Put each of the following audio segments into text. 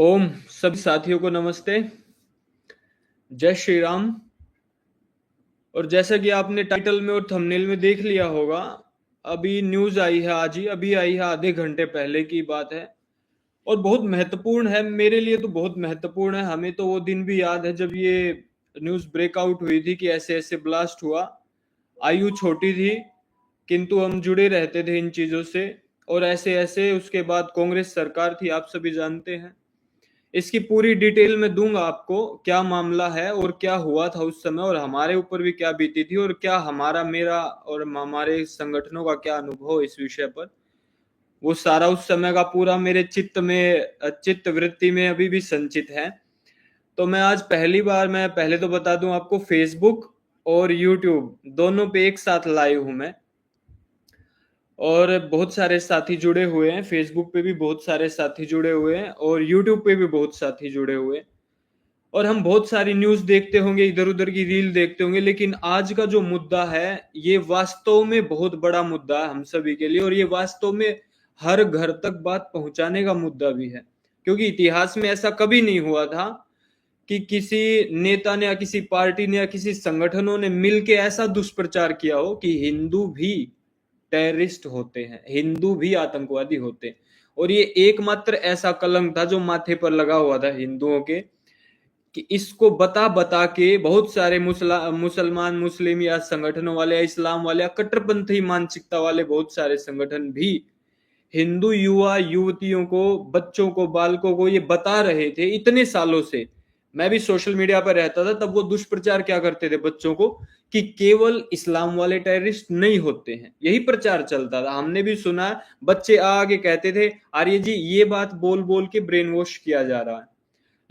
ओम सभी साथियों को नमस्ते। जय श्री राम। और जैसा कि आपने टाइटल में और थंबनेल में देख लिया होगा, अभी न्यूज़ आई है, आज ही अभी आई है, आधे घंटे पहले की बात है। और बहुत महत्वपूर्ण है, मेरे लिए तो बहुत महत्वपूर्ण है। हमें तो वो दिन भी याद है जब ये न्यूज़ ब्रेकआउट हुई थी कि ऐसे ऐसे ब्लास्ट हुआ। आयु छोटी थी, किंतु हम जुड़े रहते थे इन चीज़ों से। और ऐसे ऐसे उसके बाद कांग्रेस सरकार थी, आप सभी जानते हैं। इसकी पूरी डिटेल में दूंगा आपको, क्या मामला है और क्या हुआ था उस समय, और हमारे ऊपर भी क्या बीती थी, और क्या हमारा मेरा और हमारे संगठनों का क्या अनुभव इस विषय पर। वो सारा उस समय का पूरा मेरे चित्त वृत्ति में अभी भी संचित है। तो मैं आज पहली बार, मैं पहले तो बता दूं आपको, फेसबुक और यूट्यूब दोनों पे एक साथ लाइव हूं मैं। और बहुत सारे साथी जुड़े हुए हैं, फेसबुक पे भी बहुत सारे साथी जुड़े हुए हैं और यूट्यूब पे भी बहुत साथी जुड़े हुए हैं। और हम बहुत सारी न्यूज़ देखते होंगे, इधर-उधर की रील देखते होंगे, लेकिन आज का जो मुद्दा है, ये वास्तव में बहुत बड़ा मुद्दा है हम सभी के लिए, और ये वास्तव में हर घर तक बात पहुंचाने का मुद्दा भी है। क्योंकि इतिहास में ऐसा कभी नहीं हुआ था कि किसी नेता ने या किसी पार्टी ने या किसी संगठनों ने मिलके ऐसा दुष्प्रचार किया हो कि हिंदू भी टेररिस्ट होते हैं, हिंदू भी आतंकवादी होते हैं। और ये एकमात्र ऐसा कलंक था जो माथे पर लगा हुआ था हिंदुओं के, कि इसको बता बता के बहुत सारे मुसलमान, मुस्लिम या संगठनों वाले या इस्लाम वाले या कट्टरपंथी मानसिकता वाले बहुत सारे संगठन भी हिंदू युवा युवतियों को, बच्चों को, बालकों को ये बता रहे थे इतने सालों से। मैं भी सोशल मीडिया पर रहता था तब। वो दुष्प्रचार क्या करते थे बच्चों को, कि केवल इस्लाम वाले टेररिस्ट नहीं होते हैं, यही प्रचार चलता था। हमने भी सुना, बच्चे आगे कहते थे, आर्य जी ये बात बोल बोल के ब्रेन वॉश किया जा रहा है।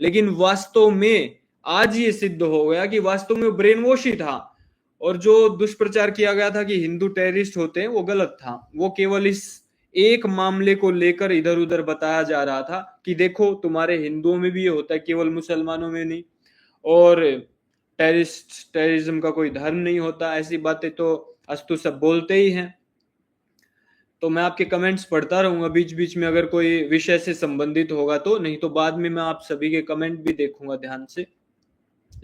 लेकिन वास्तव में आज ये सिद्ध हो गया कि वास्तव में ब्रेन वॉश ही था। और जो दुष्प्रचार किया गया था कि हिंदू टेररिस्ट होते हैं, वो गलत था। वो केवल इस एक मामले को लेकर इधर उधर बताया जा रहा था कि देखो तुम्हारे हिंदुओं में भी ये होता है, केवल मुसलमानों में नहीं। और टेररिज्म का कोई धर्म नहीं होता, ऐसी बातें तो अस्तु सब बोलते ही हैं। तो मैं आपके कमेंट्स पढ़ता रहूंगा बीच बीच में, अगर कोई विषय से संबंधित होगा तो, नहीं तो बाद में मैं आप सभी के कमेंट भी देखूंगा ध्यान से।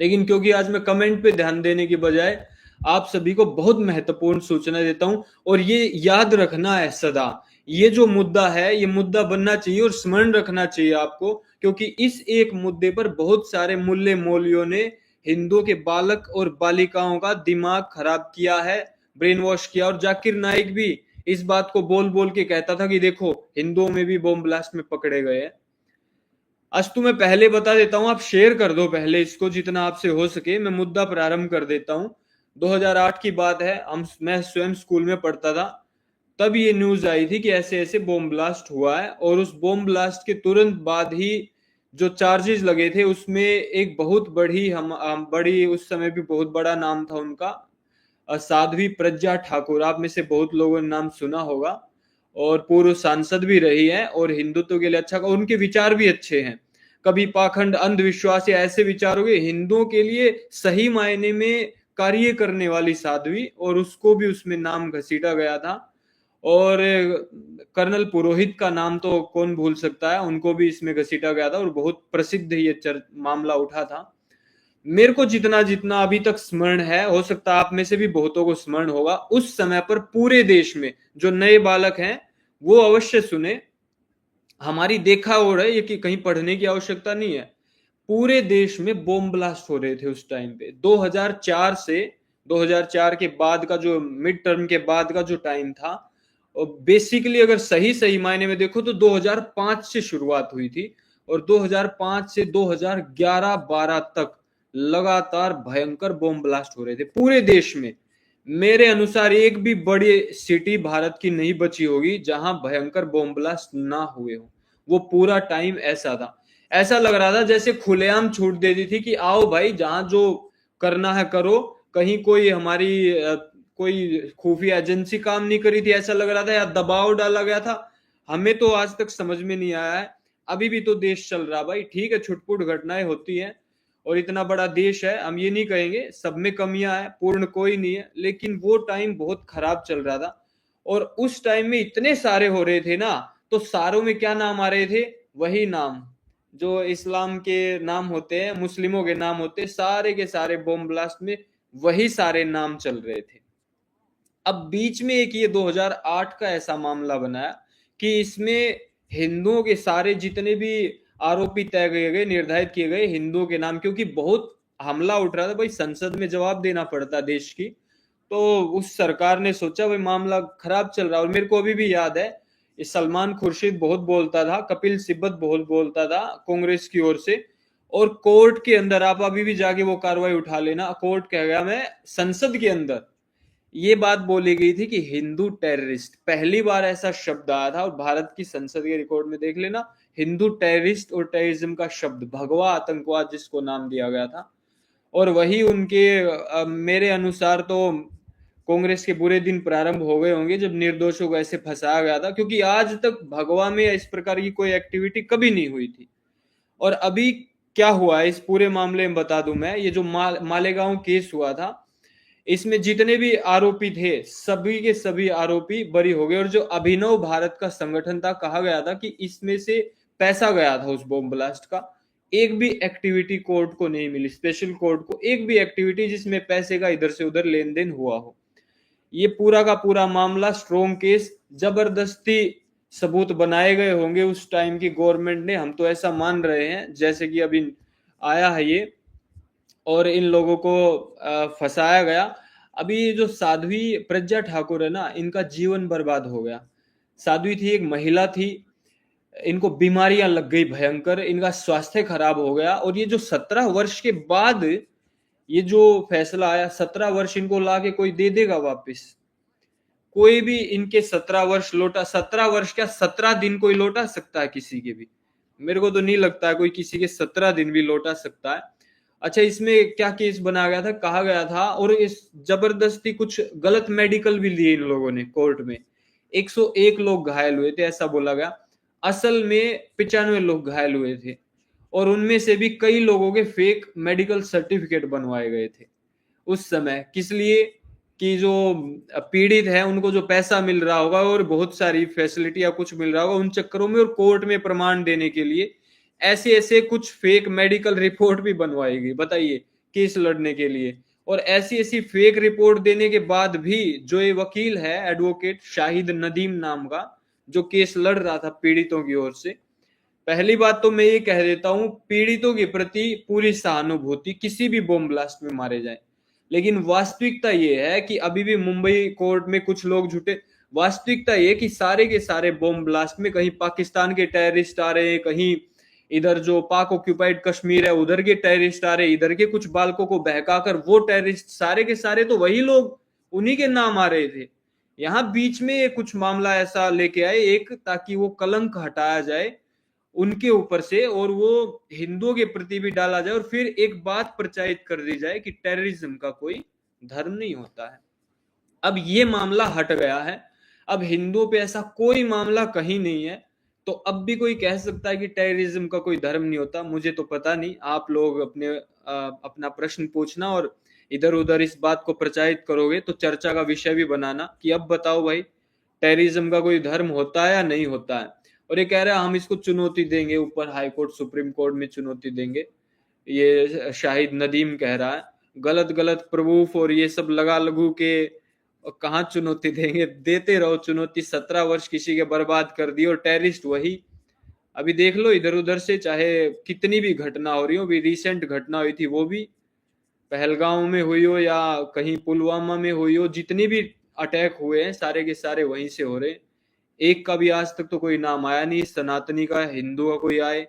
लेकिन क्योंकि आज मैं कमेंट पे ध्यान देने की बजाय आप सभी को बहुत महत्वपूर्ण सूचना देता हूं, और ये याद रखना है सदा, ये जो मुद्दा है ये मुद्दा बनना चाहिए और स्मरण रखना चाहिए आपको। क्योंकि इस एक मुद्दे पर बहुत सारे मूल्य मौलियों ने हिंदुओं के बालक और बालिकाओं का दिमाग खराब किया है, ब्रेन वॉश किया। और जाकिर नाइक भी इस बात को बोल बोल के कहता था कि देखो हिंदुओं में भी बॉम्ब ब्लास्ट में पकड़े गए हैं। अस्तु मैं पहले बता देता हूं, आप शेयर कर दो पहले इसको जितना आपसे हो सके। मैं मुद्दा प्रारंभ कर देता हूं। 2008 की बात है, मैं स्वयं स्कूल में पढ़ता था। तब ये न्यूज आई थी कि ऐसे ऐसे बॉम्ब ब्लास्ट हुआ है। और उस बॉम्ब ब्लास्ट के तुरंत बाद ही जो चार्जेस लगे थे उसमें एक बहुत बड़ी, उस समय भी बहुत बड़ा नाम था उनका, साध्वी प्रज्ञा ठाकुर। आप में से बहुत लोगों ने नाम सुना होगा, और पूर्व सांसद भी रही है, और हिंदुत्व के लिए अच्छा, उनके विचार भी अच्छे हैं। कभी पाखंड, अंधविश्वास या ऐसे विचारों के, हिंदुओं के लिए सही मायने में कार्य करने वाली साध्वी, और उसको भी उसमें नाम घसीटा गया था। और कर्नल पुरोहित का नाम तो कौन भूल सकता है, उनको भी इसमें घसीटा गया था, और बहुत प्रसिद्ध ये मामला उठा था। मेरे को जितना जितना अभी तक स्मरण है, हो सकता है आप में से भी बहुतों को स्मरण होगा, उस समय पर पूरे देश में जो नए बालक हैं वो अवश्य सुने। हमारी देखा हो रहा है ये, कि कहीं पढ़ने की आवश्यकता नहीं है। पूरे देश में बॉम्ब ब्लास्ट हो रहे थे उस टाइम पे, 2004 से 2004 के बाद का जो मिड टर्म के बाद का जो टाइम था। और बेसिकली अगर सही सही मायने में देखो तो 2005 से शुरुआत हुई थी, और 2005 से 2011-12 तक लगातार भयंकर बॉम्ब ब्लास्ट हो रहे थे पूरे देश में। मेरे अनुसार एक भी बड़ी सिटी भारत की नहीं बची होगी जहां भयंकर बॉम्ब ब्लास्ट ना हुए हो। वो पूरा टाइम ऐसा था, ऐसा लग रहा था जैसे खुलेआम छूट दे दी थी कि आओ भाई जहां जो करना है करो। कहीं कोई हमारी कोई खुफिया एजेंसी काम नहीं करी थी, ऐसा लग रहा था, या दबाव डाला गया था। हमें तो आज तक समझ में नहीं आया है। अभी भी तो देश चल रहा भाई, ठीक है छुटपुट घटनाएं होती हैं, और इतना बड़ा देश है, हम ये नहीं कहेंगे सब में कमियां हैं, पूर्ण कोई नहीं है, लेकिन वो टाइम बहुत खराब चल रहा था। और उस टाइम में इतने सारे हो रहे थे ना, तो सारों में क्या नाम आ रहे थे, वही नाम जो इस्लाम के नाम होते हैं, मुस्लिमों के नाम होते हैं, सारे के सारे बॉम्ब ब्लास्ट में वही सारे नाम चल रहे थे। अब बीच में एक ये 2008 का ऐसा मामला बनाया कि इसमें हिंदुओं के सारे जितने भी आरोपी तय किए गए, निर्धारित किए गए हिंदुओं के नाम, क्योंकि बहुत हमला उठ रहा था भाई, संसद में जवाब देना पड़ता देश की। तो उस सरकार ने सोचा भाई मामला खराब चल रहा है। और मेरे को अभी भी याद है, ये सलमान खुर्शीद बहुत बोलता था, कपिल सिब्बत बहुत बोलता था कांग्रेस की ओर से। और कोर्ट के अंदर आप अभी भी जाके वो कार्रवाई उठा लेना, कोर्ट कह गया, मैं संसद के अंदर ये बात बोली गई थी कि हिंदू टेररिस्ट, पहली बार ऐसा शब्द आया था। और भारत की संसद के रिकॉर्ड में देख लेना, हिंदू टेररिस्ट और टेररिज्म का शब्द, भगवा आतंकवाद जिसको नाम दिया गया था। और वही उनके मेरे अनुसार तो कांग्रेस के बुरे दिन प्रारंभ हो गए होंगे जब निर्दोषों को ऐसे फंसाया गया था, क्योंकि आज तक भगवा में इस प्रकार की कोई एक्टिविटी कभी नहीं हुई थी। और अभी क्या हुआ है इस पूरे मामले में बता दूं मैं, ये जो मालेगांव केस हुआ था, इसमें जितने भी आरोपी थे सभी के सभी आरोपी बरी हो गए। और जो अभिनव भारत का संगठन था, कहा गया था कि इसमें से पैसा गया था उस बॉम्ब ब्लास्ट का, एक भी एक्टिविटी कोर्ट को नहीं मिली, स्पेशल कोर्ट को एक भी एक्टिविटी जिसमें पैसे का इधर से उधर लेन देन हुआ हो। ये पूरा का पूरा मामला स्ट्रॉन्ग केस, जबरदस्ती सबूत बनाए गए होंगे उस टाइम की गवर्नमेंट ने, हम तो ऐसा मान रहे हैं जैसे कि अभी आया है ये। और इन लोगों को फंसाया गया। अभी जो साध्वी प्रज्ञा ठाकुर है ना, इनका जीवन बर्बाद हो गया। साध्वी थी, एक महिला थी, इनको बीमारियां लग गई भयंकर, इनका स्वास्थ्य खराब हो गया। और ये जो 17 वर्ष के बाद ये जो फैसला आया, 17 वर्ष इनको लाके कोई दे देगा वापस? कोई भी इनके 17 वर्ष लौटा, 17 वर्ष क्या 17 दिन कोई लौटा सकता है किसी के भी? मेरे को तो नहीं लगता है कोई किसी के 17 दिन भी लौटा सकता है। अच्छा, इसमें क्या केस बनाया गया था, कहा गया था, और इस जबरदस्ती कुछ गलत मेडिकल भी लिए इन लोगों ने कोर्ट में। 101 लोग घायल हुए थे ऐसा बोला गया, असल में 95 लोग घायल हुए थे। और उनमें से भी कई लोगों के फेक मेडिकल सर्टिफिकेट बनवाए गए थे उस समय। किस लिए? कि जो पीड़ित है उनको जो पैसा मिल रहा होगा और बहुत सारी फैसिलिटी या कुछ मिल रहा होगा उन चक्करों में, और कोर्ट में प्रमाण देने के लिए ऐसे ऐसे कुछ फेक मेडिकल रिपोर्ट भी बनवाई गई, बताइए, केस लड़ने के लिए। और ऐसी ऐसी फेक रिपोर्ट देने के बाद भी जो ये वकील है, एडवोकेट शाहिद नदीम नाम का, जो केस लड़ रहा था पीड़ितों की ओर से, पहली बात तो मैं ये कह देता हूं, पीड़ितों के प्रति पूरी सहानुभूति, किसी भी बॉम्ब ब्लास्ट में मारे जाए। लेकिन वास्तविकता ये है कि अभी भी मुंबई कोर्ट में कुछ लोग झूठे, वास्तविकता ये कि सारे के सारे बॉम्ब ब्लास्ट में कहीं पाकिस्तान के टेररिस्ट आ रहे हैं, कहीं इधर जो पाक ऑक्यूपाइड कश्मीर है उधर के टेररिस्ट आ रहे हैं, इधर के कुछ बालकों को बहकाकर वो टेररिस्ट, सारे के सारे तो वही लोग, उन्हीं के नाम आ रहे थे। यहाँ बीच में कुछ मामला ऐसा लेके आए एक, ताकि वो कलंक हटाया जाए उनके ऊपर से, और वो हिंदुओं के प्रति भी डाला जाए, और फिर एक बात प्रचारित कर दी जाए कि टेररिज्म का कोई धर्म नहीं होता है। अब ये मामला हट गया है, अब हिंदुओं पे ऐसा कोई मामला कहीं नहीं है। तो अब भी कोई कह सकता है कि टेररिज्म का कोई धर्म नहीं होता? मुझे तो पता नहीं, आप लोग अपना प्रश्न पूछना और इधर उधर इस बात को प्रचारित करोगे तो चर्चा का विषय भी बनाना कि अब बताओ भाई, टेररिज्म का कोई धर्म होता है या नहीं होता है? और ये कह रहा है हम इसको चुनौती देंगे, ऊपर हाई कोर्ट सुप्रीम कोर्ट में चुनौती देंगे, ये शाहिद नदीम कह रहा है। गलत गलत प्रूफ और ये सब लगा लगू के, और कहाँ चुनौती देंगे? देते रहो चुनौती, 17 वर्ष किसी के बर्बाद कर दिए, और टेररिस्ट वही। अभी देख लो इधर उधर से, चाहे कितनी भी घटना हो रही हो, अभी रिसेंट घटना हुई थी वो भी पहलगांव में हुई हो या कहीं पुलवामा में हुई हो, जितनी भी अटैक हुए हैं सारे के सारे वहीं से हो रहे। एक का भी आज तक तो कोई नाम आया नहीं, सनातनी का, हिंदू का कोई आए।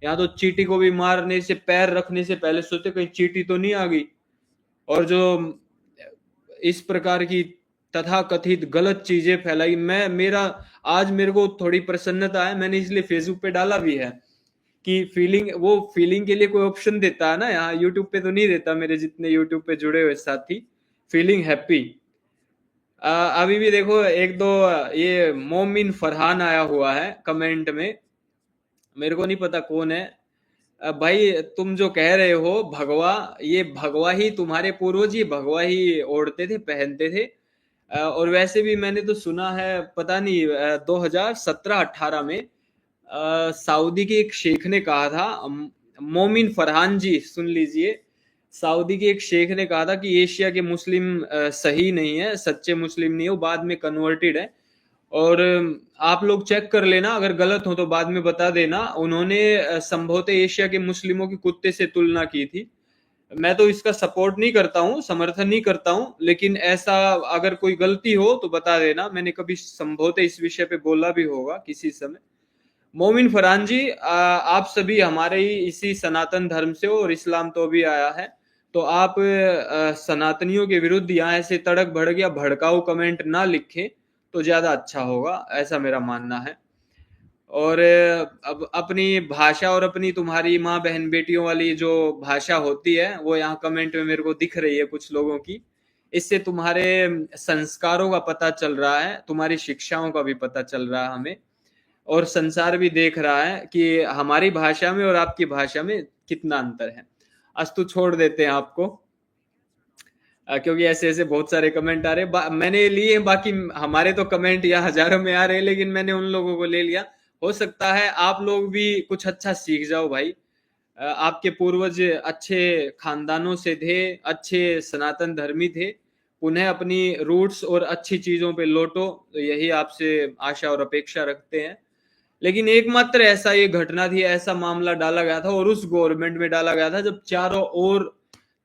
यहाँ तो चींटी को भी मारने से, पैर रखने से पहले सोचते कहीं चींटी तो नहीं आ गई। और जो इस प्रकार की तथाकथित गलत चीजें फैलाई, मैं मेरा आज मेरे को थोड़ी प्रसन्नता है, मैंने इसलिए फेसबुक पे डाला भी है कि फीलिंग, वो फीलिंग के लिए कोई ऑप्शन देता है ना, यहाँ यूट्यूब पे तो नहीं देता। मेरे जितने यूट्यूब पे जुड़े हुए साथी, फीलिंग हैप्पी। अभी भी देखो एक दो ये मोमिन फरहान आया हुआ है कमेंट में, मेरे को नहीं पता कौन है। भाई तुम जो कह रहे हो भगवा, ये भगवा ही तुम्हारे पूर्वज ये भगवा ही ओढ़ते थे, पहनते थे। और वैसे भी मैंने तो सुना है, पता नहीं 2017-18 में सऊदी के एक शेख ने कहा था, मोमिन फरहान जी सुन लीजिए, सऊदी के एक शेख ने कहा था कि एशिया के मुस्लिम सही नहीं है, सच्चे मुस्लिम नहीं है, वो बाद में कन्वर्टेड है। और आप लोग चेक कर लेना, अगर गलत हो तो बाद में बता देना। उन्होंने संभवतः एशिया के मुस्लिमों की कुत्ते से तुलना की थी। मैं तो इसका सपोर्ट नहीं करता हूँ, समर्थन नहीं करता हूँ, लेकिन ऐसा अगर कोई गलती हो तो बता देना। मैंने कभी संभवतः इस विषय पे बोला भी होगा किसी समय। मोमिन फरहान जी, आप सभी हमारे ही इसी सनातन धर्म से हो और इस्लाम तो अभी आया है, तो आप सनातनियों के विरुद्ध यहाँ ऐसे तड़क भड़क या भड़काऊ कमेंट ना लिखें तो ज्यादा अच्छा होगा, ऐसा मेरा मानना है। और अब अपनी भाषा और अपनी तुम्हारी माँ बहन बेटियों वाली जो भाषा होती है वो यहाँ कमेंट में मेरे को दिख रही है कुछ लोगों की। इससे तुम्हारे संस्कारों का पता चल रहा है, तुम्हारी शिक्षाओं का भी पता चल रहा है हमें, और संसार भी देख रहा है कि हमारी भाषा में और आपकी भाषा में कितना अंतर है। अस्तु, छोड़ देते हैं आपको, क्योंकि ऐसे ऐसे बहुत सारे कमेंट आ रहे मैंने लिए, बाकी हमारे तो कमेंट यहाँ हजारों में आ रहे हैं, लेकिन मैंने उन लोगों को ले लिया। हो सकता है आप लोग भी कुछ अच्छा सीख जाओ भाई। आपके पूर्वज अच्छे खानदानों से थे, अच्छे सनातन धर्मी थे, उन्हें अपनी रूट्स और अच्छी चीजों पे लौटो, तो यही आपसे आशा और अपेक्षा रखते हैं। लेकिन एकमात्र ऐसा ये घटना थी, ऐसा मामला डाला गया था और उस गवर्नमेंट में डाला गया था जब चारों ओर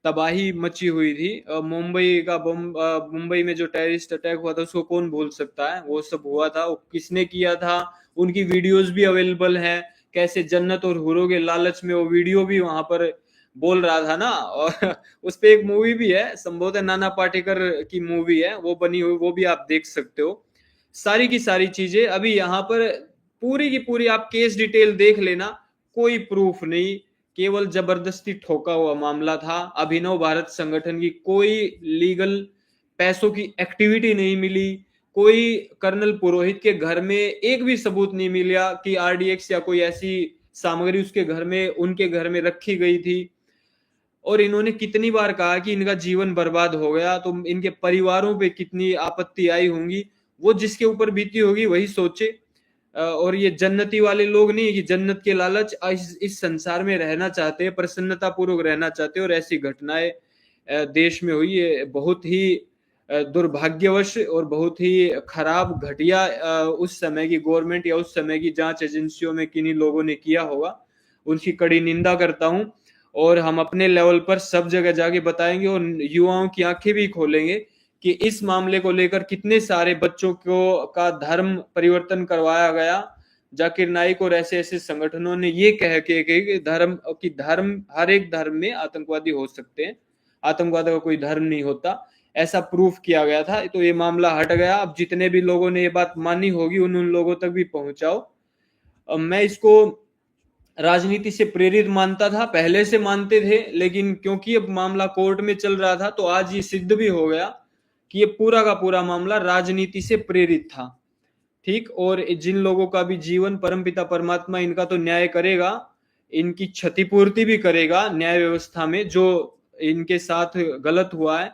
तबाही मची हुई थी। मुंबई में जो टेररिस्ट अटैक हुआ था उसको कौन भूल सकता है, वो सब हुआ था, वो किसने किया था, उनकी वीडियोस भी अवेलेबल है, कैसे जन्नत और हुरों के लालच में वो वीडियो भी वहां पर बोल रहा था ना। और उस पे एक मूवी भी है, संभवतः नाना पाटेकर की मूवी है, वो बनी हुई, वो भी आप देख सकते हो। सारी की सारी चीजें अभी यहाँ पर पूरी की पूरी आप केस डिटेल देख लेना, कोई प्रूफ नहीं, केवल जबरदस्ती ठोका हुआ मामला था। अभिनव भारत संगठन की कोई लीगल पैसों की एक्टिविटी नहीं मिली, कोई कर्नल पुरोहित के घर में एक भी सबूत नहीं मिला कि आरडीएक्स या कोई ऐसी सामग्री उसके घर में, उनके घर में रखी गई थी। और इन्होंने कितनी बार कहा कि इनका जीवन बर्बाद हो गया, तो इनके परिवारों पे कितनी आपत्ति आई होंगी, वो जिसके ऊपर बीती होगी वही सोचे। और ये जन्नती वाले लोग नहीं कि जन्नत के लालच इस संसार में रहना चाहते हैं, प्रसन्नता पूर्वक रहना चाहते हैं, और ऐसी घटनाएं देश में हुई है। बहुत ही दुर्भाग्यवश और बहुत ही खराब घटिया उस समय की गवर्नमेंट या उस समय की जांच एजेंसियों में किन्हीं लोगों ने किया होगा, उनकी कड़ी निंदा करता हूं। और हम अपने लेवल पर सब जगह जाके बताएंगे और युवाओं की आंखें भी खोलेंगे कि इस मामले को लेकर कितने सारे बच्चों को का धर्म परिवर्तन करवाया गया। जाकिर नाइक और ऐसे ऐसे संगठनों ने ये कह के कि धर्म हर एक धर्म में आतंकवादी हो सकते हैं, आतंकवाद का कोई धर्म नहीं होता, ऐसा प्रूफ किया गया था। तो ये मामला हट गया। अब जितने भी लोगों ने ये बात मानी होगी उन लोगों तक भी पहुंचाओ। मैं इसको राजनीति से प्रेरित मानता था, पहले से मानते थे, लेकिन क्योंकि अब मामला कोर्ट में चल रहा था तो आज ये सिद्ध भी हो गया कि ये पूरा का पूरा मामला राजनीति से प्रेरित था। ठीक, और जिन लोगों का भी जीवन परमपिता परमात्मा इनका तो न्याय करेगा, इनकी क्षतिपूर्ति भी करेगा न्याय व्यवस्था में, जो इनके साथ गलत हुआ है।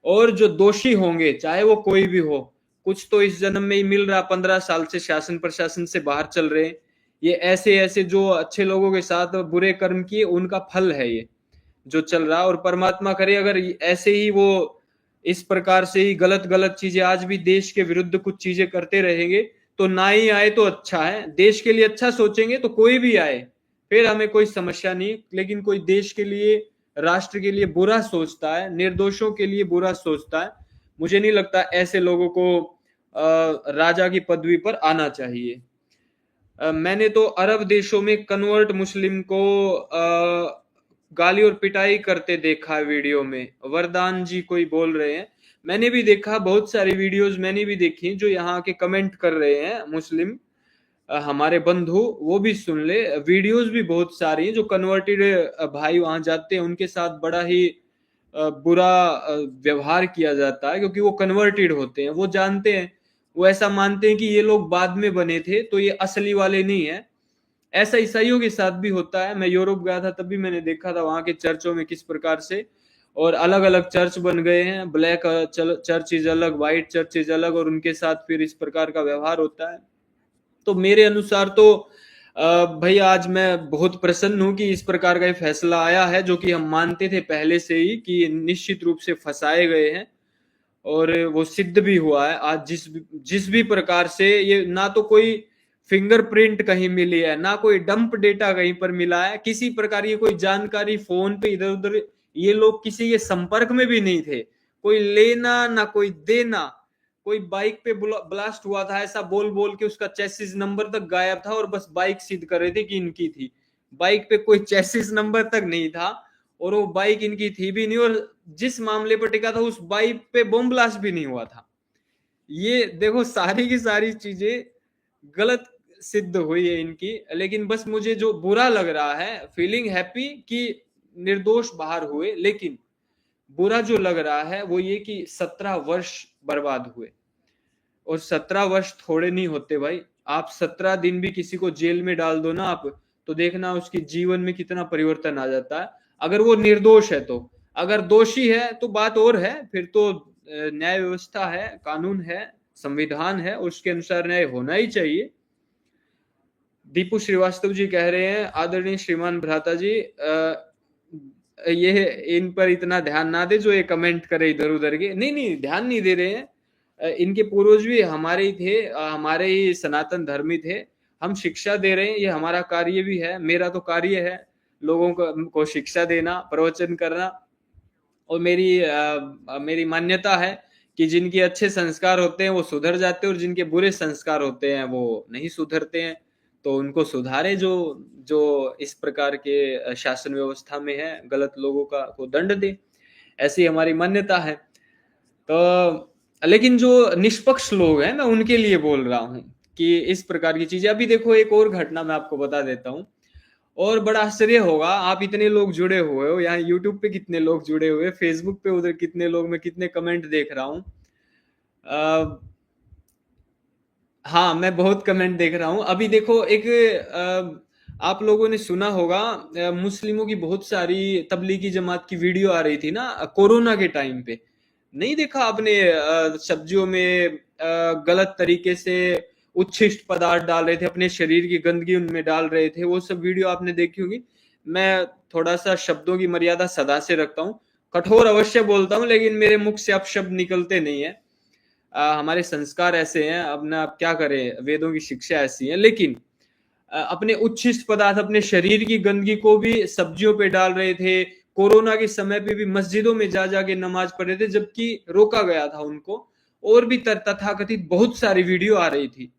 और जो दोषी होंगे चाहे वो कोई भी हो, कुछ तो इस जन्म में ही मिल रहा, 15 साल से शासन प्रशासन से बाहर चल रहे, ये ऐसे ऐसे जो अच्छे लोगों के साथ बुरे कर्म किए उनका फल है ये जो चल रहा। और परमात्मा करे अगर ऐसे ही वो इस प्रकार से ही गलत गलत चीजें आज भी देश के विरुद्ध कुछ चीजें करते रहेंगे तो ना ही आए तो अच्छा है, देश के लिए अच्छा सोचेंगे तो कोई भी आए फिर हमें कोई समस्या नहीं। लेकिन कोई देश के लिए, राष्ट्र के लिए बुरा सोचता है, निर्दोषों के लिए बुरा सोचता है, मुझे नहीं लगता ऐसे लोगों को राजा की पदवी पर आना चाहिए। मैंने तो अरब देशों में कन्वर्ट मुस्लिम को गाली और पिटाई करते देखा है वीडियो में। वरदान जी कोई बोल रहे हैं, मैंने भी देखा, बहुत सारी वीडियोस मैंने भी देखी जो यहाँ के कमेंट कर रहे हैं मुस्लिम हमारे बंधु, वो भी सुन ले। वीडियोस भी बहुत सारी हैं जो कन्वर्टेड भाई वहां जाते हैं, उनके साथ बड़ा ही बुरा व्यवहार किया जाता है, क्योंकि वो कन्वर्टेड होते हैं, वो जानते हैं, वो ऐसा मानते हैं कि ये लोग बाद में बने थे तो ये असली वाले नहीं है। ऐसा ईसाइयों के साथ भी होता है। मैं यूरोप गया था तभी मैंने देखा था वहां के चर्चों में किस प्रकार से, और अलग अलग चर्च बन गए हैं, ब्लैक चर्च अलग, व्हाइट चर्च अलग, और उनके साथ फिर इस प्रकार का व्यवहार होता है। तो मेरे अनुसार तो भाई आज मैं बहुत प्रसन्न हूँ कि इस प्रकार का ये फैसला आया है, जो कि हम मानते थे पहले से ही कि निश्चित रूप से फंसाए गए हैं, और वो सिद्ध भी हुआ है। आज जिस भी प्रकार से ये, ना तो कोई फिंगरप्रिंट कहीं मिली है, ना कोई डंप डेटा कहीं पर मिला है, किसी प्रकार की कोई जानकारी फोन पे इधर उधर, ये लोग किसी के संपर्क में भी नहीं थे, कोई लेना ना कोई देना। कोई बाइक पे ब्लास्ट हुआ था ऐसा बोल बोल के उसका चेसिस नंबर तक गायब था, और बस बाइक सिद्ध कर रहे थे कि इनकी थी। बाइक पे कोई चेसिस नंबर तक नहीं था, और वो बाइक इनकी थी भी नहीं, और जिस मामले पर टिका था उस बाइक पे बम ब्लास्ट भी नहीं हुआ था। ये देखो सारी की सारी चीजें गलत सिद्ध हुई है इनकी। लेकिन बस मुझे जो बुरा लग रहा है, फीलिंग हैप्पी कि निर्दोष बाहर हुए, लेकिन बुरा जो लग रहा है वो ये कि 17 वर्ष बर्बाद हुए। और 17 वर्ष थोड़े नहीं होते भाई। आप 17 दिन भी किसी को जेल में डाल दो ना आप, तो देखना उसके जीवन में कितना परिवर्तन आ जाता है, अगर वो निर्दोष है तो। अगर दोषी है तो बात और है, फिर तो न्याय व्यवस्था है, कानून है, संविधान है, उसके अनुसार न्याय होना ही चाहिए। दीपू श्रीवास्तव जी कह रहे हैं, आदरणीय श्रीमान भ्राता जी, ये इन पर इतना ध्यान ना दे जो ये कमेंट करे इधर उधर के। नहीं नहीं, ध्यान नहीं दे रहे हैं। इनके पूर्वज भी हमारे ही थे, हमारे ही सनातन धर्मी थे। हम शिक्षा दे रहे हैं, ये हमारा कार्य भी है, मेरा तो कार्य है लोगों को शिक्षा देना, प्रवचन करना। और मेरी मान्यता है कि जिनके अच्छे संस्कार होते हैं वो सुधर जाते हैं, और जिनके बुरे संस्कार होते हैं वो नहीं सुधरते हैं। तो उनको सुधारे, जो जो इस प्रकार के शासन व्यवस्था में है, गलत लोगों को दंड दे, ऐसी हमारी मान्यता है। तो लेकिन जो निष्पक्ष लोग हैं, मैं उनके लिए बोल रहा हूँ कि इस प्रकार की चीजें। अभी देखो एक और घटना मैं आपको बता देता हूँ, और बड़ा आश्चर्य होगा, आप इतने लोग जुड़े हुए हो यहाँ, यूट्यूब पे कितने लोग जुड़े हुए, फेसबुक पे उधर कितने लोग, मैं कितने कमेंट देख रहा हूँ। हाँ, मैं बहुत कमेंट देख रहा हूँ। अभी देखो एक आप लोगों ने सुना होगा, मुस्लिमों की बहुत सारी तबलीगी जमात की वीडियो आ रही थी ना कोरोना के टाइम पे। नहीं देखा आपने? सब्जियों में गलत तरीके से उच्छिष्ट पदार्थ डाल रहे थे, अपने शरीर की गंदगी उनमें डाल रहे थे, वो सब वीडियो आपने देखी होगी। मैं थोड़ा सा शब्दों की मर्यादा सदा से रखता हूँ, कठोर अवश्य बोलता हूँ, लेकिन मेरे मुख से अपशब्द निकलते नहीं है। हमारे संस्कार ऐसे हैं, अब ना आप क्या करें, वेदों की शिक्षा ऐसी है। लेकिन अपने उच्छिष्ट पदार्थ, अपने शरीर की गंदगी को भी सब्जियों पे डाल रहे थे। कोरोना के समय पे भी मस्जिदों में जा जाके नमाज पढ़ रहे थे, जबकि रोका गया था उनको। और भी तथाकथित बहुत सारी वीडियो आ रही थी।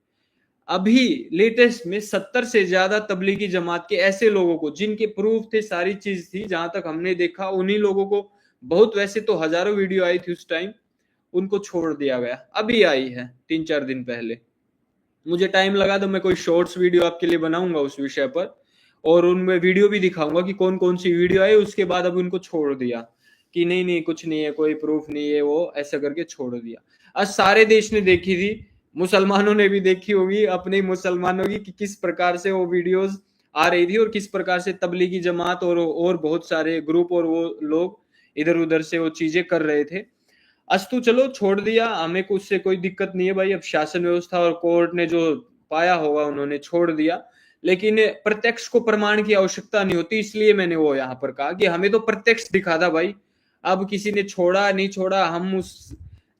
अभी लेटेस्ट में 70 से ज्यादा तबलीगी जमात के ऐसे लोगों को, जिनके प्रूफ थे, सारी चीज थी, जहां तक हमने देखा उन्हीं लोगों को, बहुत वैसे तो हजारों वीडियो आई थी उस टाइम, उनको छोड़ दिया गया। अभी आई है 3-4 दिन पहले। मुझे टाइम लगा तो मैं कोई शॉर्ट्स वीडियो आपके लिए बनाऊंगा उस विषय पर, और उनमें वीडियो भी दिखाऊंगा कि कौन कौन सी वीडियो आई। उसके बाद अब उनको छोड़ दिया कि नहीं नहीं कुछ नहीं है, कोई प्रूफ नहीं है, वो ऐसा करके छोड़ दिया। आज सारे देश ने देखी थी, मुसलमानों ने भी देखी होगी, अपने मुसलमानों की, कि किस प्रकार से वो वीडियोस आ रही थी, और किस प्रकार से तबलीगी जमात और बहुत सारे ग्रुप और वो लोग इधर उधर से वो चीजें कर रहे थे। अस्तु चलो छोड़ दिया, हमें कुछ से कोई दिक्कत नहीं है भाई। अब शासन व्यवस्था और कोर्ट ने जो पाया होगा उन्होंने छोड़ दिया, लेकिन प्रत्यक्ष को प्रमाण की आवश्यकता नहीं होती, इसलिए मैंने वो यहाँ पर कहा कि हमें तो प्रत्यक्ष दिखा था भाई। अब किसी ने छोड़ा नहीं छोड़ा, हम उस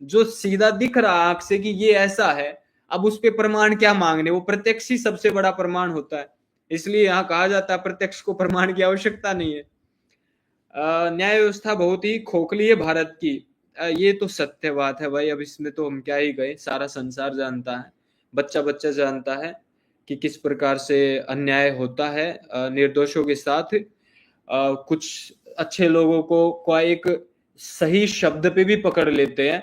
जो सीधा दिख रहा आंख से कि ये ऐसा है, अब उस पे प्रमाण क्या मांगने, वो प्रत्यक्ष ही सबसे बड़ा प्रमाण होता है। इसलिए यहाँ कहा जाता है प्रत्यक्ष को प्रमाण की आवश्यकता नहीं है। न्याय व्यवस्था बहुत ही खोखली है भारत की, ये तो सत्य बात है भाई। अब इसमें तो हम क्या ही गए, सारा संसार जानता है, बच्चा बच्चा जानता है कि किस प्रकार से अन्याय होता है निर्दोषों के साथ। कुछ अच्छे लोगों को एक सही शब्द पे भी पकड़ लेते हैं,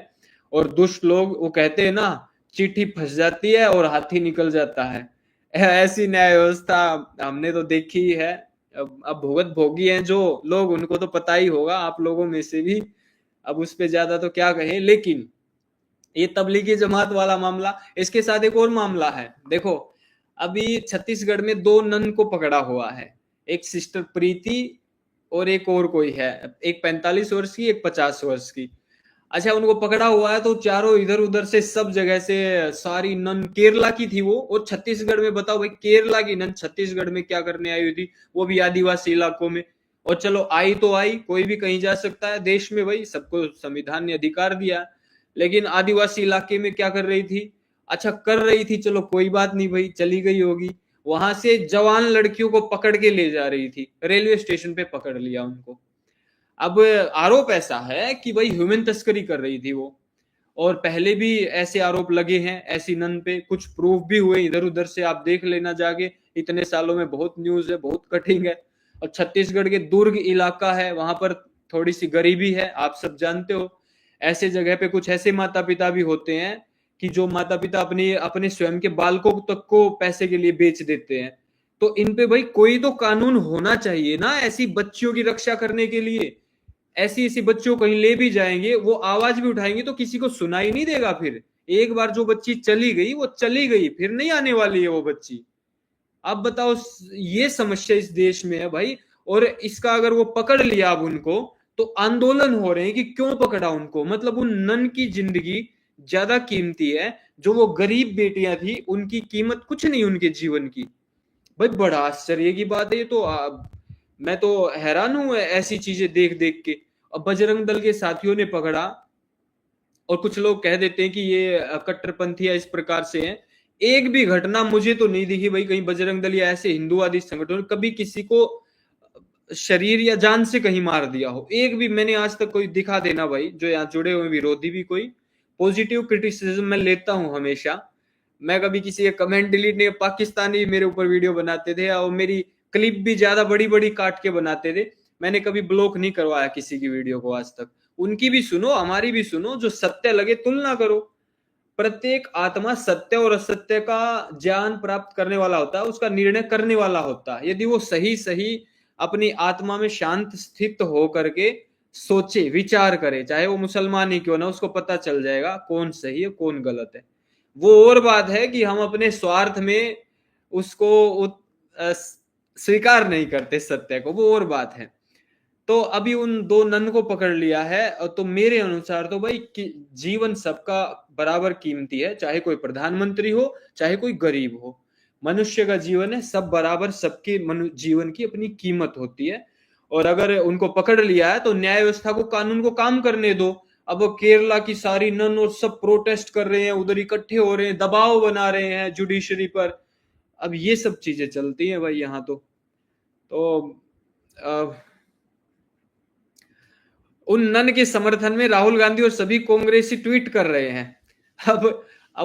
और दुष्ट लोग, वो कहते हैं ना, चिट्ठी फंस जाती है और हाथी निकल जाता है। ऐसी न्याय व्यवस्था हमने तो देखी ही है। अब भुगत भोगी हैं जो लोग, उनको तो पता ही होगा, आप लोगों में से भी। अब उस पे ज्यादा तो क्या कहें। लेकिन ये तबलीगी जमात वाला मामला, इसके साथ एक और मामला है। देखो अभी छत्तीसगढ़ में 2 नन को पकड़ा हुआ है, एक सिस्टर प्रीति और एक और कोई है, एक 45 वर्ष की, एक 50 वर्ष की। अच्छा, उनको पकड़ा हुआ है तो चारों इधर उधर से सब जगह से सारी नन, केरला की थी वो, और छत्तीसगढ़ में, बताओ भाई, केरला की नन छत्तीसगढ़ में क्या करने आई हुई थी, वो भी आदिवासी इलाकों में। और चलो आई तो आई, कोई भी कहीं जा सकता है देश में, भाई सबको संविधान ने अधिकार दिया, लेकिन आदिवासी इलाके में क्या कर रही थी? अच्छा कर रही थी, चलो कोई बात नहीं भाई, चली गई होगी। वहां से जवान लड़कियों को पकड़ के ले जा रही थी, रेलवे स्टेशन पे पकड़ लिया उनको। अब आरोप ऐसा है कि भाई ह्यूमन तस्करी कर रही थी वो, और पहले भी ऐसे आरोप लगे हैं ऐसी नन पे, कुछ प्रूफ भी हुए इधर उधर से, आप देख लेना जाके, इतने सालों में बहुत न्यूज है, बहुत कटिंग है। और छत्तीसगढ़ के दुर्ग इलाका है, वहां पर थोड़ी सी गरीबी है, आप सब जानते हो। ऐसे जगह पे कुछ ऐसे माता पिता भी होते हैं कि जो माता पिता अपने अपने स्वयं के बालकों तक को पैसे के लिए बेच देते हैं। तो इन पे भाई कोई तो कानून होना चाहिए ना, ऐसी बच्चियों की रक्षा करने के लिए। ऐसी ऐसी बच्चों को कहीं ले भी जाएंगे, वो आवाज भी उठाएंगे तो किसी को सुनाई नहीं देगा फिर। एक बार जो बच्ची चली गई वो चली गई, फिर नहीं आने वाली है वो बच्ची। अब बताओ, ये समस्या इस देश में है भाई। और इसका अगर वो पकड़ लिया अब उनको, तो आंदोलन हो रहे हैं कि क्यों पकड़ा उनको, मतलब उन नन की जिंदगी ज्यादा कीमती है। जो वो गरीब बेटियां थी उनकी कीमत कुछ नहीं उनके जीवन की। भाई बड़ा आश्चर्य की बात है ये तो। मैं तो हैरान हूं ऐसी चीजें देख देख के। अब बजरंग दल के साथियों ने पकड़ा, और कुछ लोग कह देते हैं कि ये कट्टरपंथी इस प्रकार से हैं। एक भी घटना मुझे तो नहीं दिखी भाई कहीं बजरंग दल या ऐसे हिंदूवादी संगठन कभी किसी को शरीर या जान से कहीं मार दिया हो। एक भी मैंने आज तक कोई दिखा देना भाई, जो यहाँ जुड़े हुए विरोधी भी कोई। पॉजिटिव क्रिटिसिज्म मैं लेता हूं हमेशा। मैं कभी किसी का कमेंट डिलीट नहीं, पाकिस्तानी मेरे ऊपर वीडियो बनाते थे और मेरी क्लिप भी ज्यादा बड़ी बड़ी काट के बनाते थे। मैंने कभी ब्लॉक नहीं करवाया किसी की वीडियो को आज तक। उनकी भी सुनो, हमारी भी सुनो, जो सत्य लगे तुलना करो। प्रत्येक आत्मा सत्य और असत्य का ज्ञान प्राप्त करने वाला होता है, उसका निर्णय करने वाला होता है। यदि वो सही सही अपनी आत्मा में शांत स्थित हो करके सोचे विचार करे, चाहे वो मुसलमान ही क्यों ना, उसको पता चल जाएगा कौन सही है कौन गलत है। वो और बात है कि हम अपने स्वार्थ में उसको स्वीकार नहीं करते सत्य को, वो और बात है। तो अभी उन दो नन को पकड़ लिया है, तो मेरे अनुसार तो भाई जीवन सबका बराबर कीमती है, चाहे कोई प्रधानमंत्री हो चाहे कोई गरीब हो। मनुष्य का जीवन है, सब बराबर, सबके जीवन की अपनी कीमत होती है। और अगर उनको पकड़ लिया है तो न्याय व्यवस्था को, कानून को काम करने दो। अब केरला की सारी नन और सब प्रोटेस्ट कर रहे हैं, उधर इकट्ठे हो रहे हैं, दबाव बना रहे हैं जुडिशरी पर। अब ये सब चीजें चलती हैं भाई यहाँ तो उन नन के समर्थन में राहुल गांधी और सभी कांग्रेसी ट्वीट कर रहे हैं। अब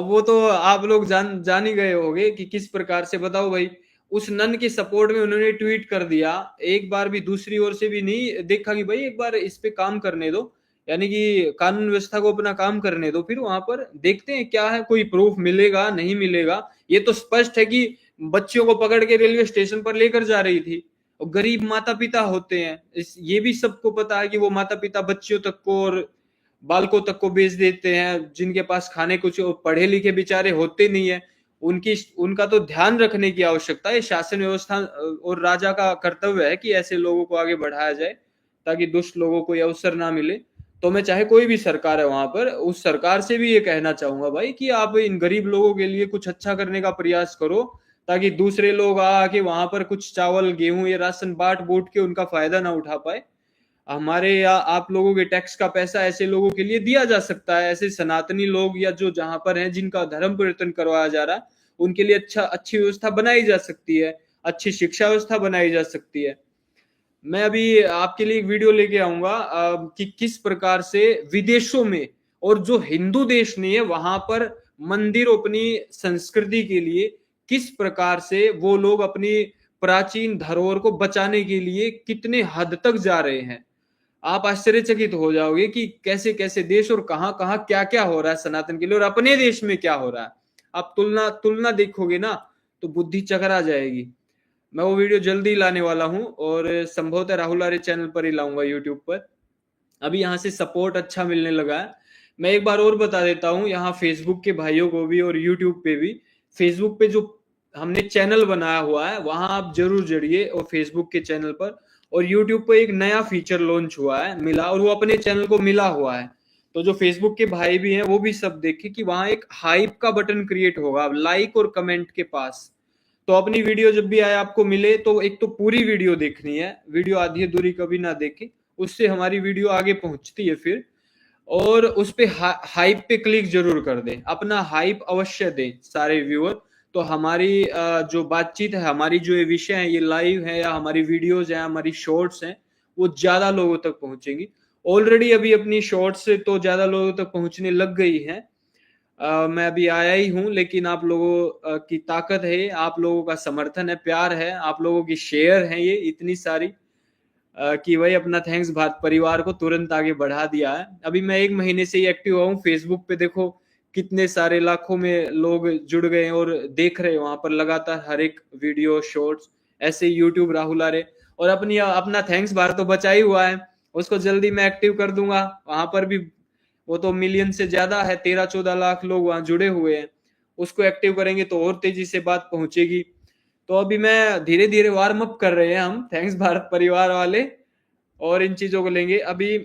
वो तो आप लोग जान ही गए होंगे कि किस प्रकार से, बताओ भाई। उस नन के सपोर्ट में उन्होंने ट्वीट कर दिया, एक बार भी दूसरी ओर से भी नहीं देखा कि भाई एक बार इस पे काम करने दो, यानी कि कानून व्यवस्था को अपना काम करने दो, फिर वहां पर देखते हैं क्या है, कोई प्रूफ मिलेगा नहीं मिलेगा। ये तो स्पष्ट है कि बच्चियों को पकड़ के रेलवे स्टेशन पर लेकर जा रही थी। और गरीब माता पिता होते हैं, ये भी सबको पता है कि वो माता पिता बच्चियों तक को और बालकों तक को बेच देते हैं, जिनके पास खाने कुछ पढ़े लिखे बेचारे होते नहीं है। उनका तो ध्यान रखने की आवश्यकता है। शासन व्यवस्था और राजा का कर्तव्य है कि ऐसे लोगों को आगे बढ़ाया जाए, ताकि दुष्ट लोगों को यह अवसर ना मिले। तो मैं चाहे कोई भी सरकार है वहां पर, उस सरकार से भी ये कहना चाहूंगा भाई कि आप इन गरीब लोगों के लिए कुछ अच्छा करने का प्रयास करो, ताकि दूसरे लोग आके वहां पर कुछ चावल गेहूं या राशन बांट बूट के उनका फायदा ना उठा पाए। हमारे या आप लोगों के टैक्स का पैसा ऐसे लोगों के लिए दिया जा सकता है, ऐसे सनातनी लोग या जो जहां पर हैं जिनका धर्म परिवर्तन करवाया जा रहा है, उनके लिए अच्छी व्यवस्था बनाई जा सकती है, अच्छी शिक्षा व्यवस्था बनाई जा सकती है। मैं अभी आपके लिए एक वीडियो लेके आऊंगा कि किस प्रकार से विदेशों में और जो हिंदू देश नहीं है वहां पर मंदिर अपनी संस्कृति के लिए किस प्रकार से वो लोग अपनी प्राचीन धरोहर को बचाने के लिए कितने हद तक जा रहे हैं। आप आश्चर्यचकित हो जाओगे कि कैसे कैसे देश और कहां कहां क्या क्या हो रहा है सनातन के लिए, और अपने देश में क्या हो रहा है। आप तुलना तुलना देखोगे ना तो बुद्धि चकरा जाएगी। मैं वो वीडियो जल्दी लाने वाला हूं, और संभवतः राहुल आर्य चैनल पर ही लाऊंगा यूट्यूब पर। अभी यहाँ से सपोर्ट अच्छा मिलने लगा है। मैं एक बार और बता देता हूँ यहाँ फेसबुक के भाइयों को भी और यूट्यूब पे भी। फेसबुक पे जो हमने चैनल बनाया हुआ है वहां आप जरूर जुड़िए, और फेसबुक के चैनल पर। और यूट्यूब पर एक नया फीचर लॉन्च हुआ है, मिला, और वो अपने चैनल को मिला हुआ है। तो जो फेसबुक के भाई भी हैं वो भी सब देखें कि वहां एक हाइप का बटन क्रिएट होगा लाइक और कमेंट के पास। तो अपनी वीडियो जब भी आए आपको मिले तो एक तो पूरी वीडियो देखनी है, वीडियो आधी अधूरी कभी ना देखें, उससे हमारी वीडियो आगे पहुंचती है फिर। और उस पे हाइप पे क्लिक जरूर कर दें, अपना हाइप अवश्य दें सारे व्यूअर। तो हमारी जो बातचीत है, हमारी जो ये विषय है, ये लाइव है या हमारी वीडियोज है, हमारी शॉर्ट्स हैं, वो ज्यादा लोगों तक पहुंचेंगी। ऑलरेडी अभी अपनी शॉर्ट्स से तो ज्यादा लोगों तक पहुंचने लग गई है। मैं अभी आया ही हूं, लेकिन आप लोगों की ताकत है, आप लोगों का समर्थन है, प्यार है, आप लोगों की शेयर है ये इतनी सारी, कि भाई अपना थैंक्स भारत परिवार को तुरंत आगे बढ़ा दिया है। अभी मैं 1 महीने से ही एक्टिव हुआ हूँ फेसबुक पे, देखो कितने सारे लाखों में लोग जुड़ गए और देख रहे हैं वहां पर लगातार हर एक वीडियो शॉर्ट्स। ऐसे यूट्यूब राहुल आरे, और अपना थैंक्स भारत तो बचा ही हुआ है, उसको जल्दी मैं एक्टिव कर दूंगा वहां पर भी। वो तो मिलियन से ज्यादा है, 13-14 लाख लोग वहां जुड़े हुए हैं, उसको एक्टिव करेंगे तो और तेजी से बात पहुंचेगी। तो अभी मैं धीरे धीरे वार्म अप कर रहे हैं हम थैंक्स भारत परिवार वाले, और इन चीजों को लेंगे। अभी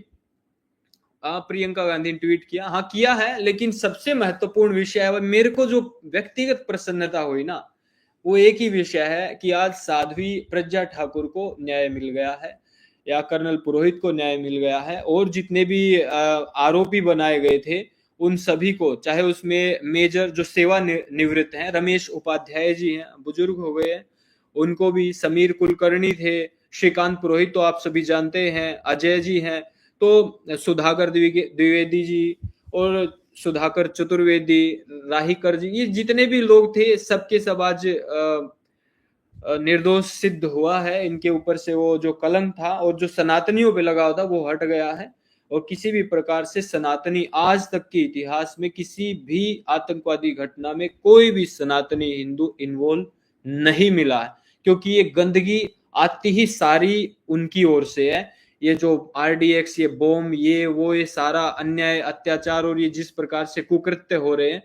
प्रियंका गांधी ने ट्वीट किया, हाँ किया है, लेकिन सबसे महत्वपूर्ण विषय है मेरे को जो व्यक्तिगत प्रसन्नता हुई ना, वो एक ही विषय है कि आज साध्वी प्रज्ञा ठाकुर को न्याय मिल गया है, या कर्नल पुरोहित को न्याय मिल गया है, और जितने भी आरोपी बनाए गए थे उन सभी को, चाहे उसमें मेजर जो सेवा निवृत्त हैं, रमेश उपाध्याय जी हैं, बुजुर्ग हो गए हैं, उनको भी, समीर कुलकर्णी थे, श्रीकांत पुरोहित तो आप सभी जानते हैं, अजय जी हैं, तो सुधाकर द्विवेदी जी और सुधाकर चतुर्वेदी, राहिकर जी, ये जितने भी लोग थे सबके सब आज निर्दोष सिद्ध हुआ है। इनके ऊपर से वो जो कलंक था और जो सनातनियों पे लगा था वो हट गया है, और किसी भी प्रकार से सनातनी आज तक के इतिहास में किसी भी आतंकवादी घटना में कोई भी सनातनी हिंदू इन्वॉल्व नहीं मिला है, क्योंकि ये गंदगी आती ही सारी उनकी ओर से है। ये जो आरडीएक्स, ये बॉम्ब, ये वो, ये सारा अन्याय अत्याचार और ये जिस प्रकार से कुकृत्य हो रहे हैं,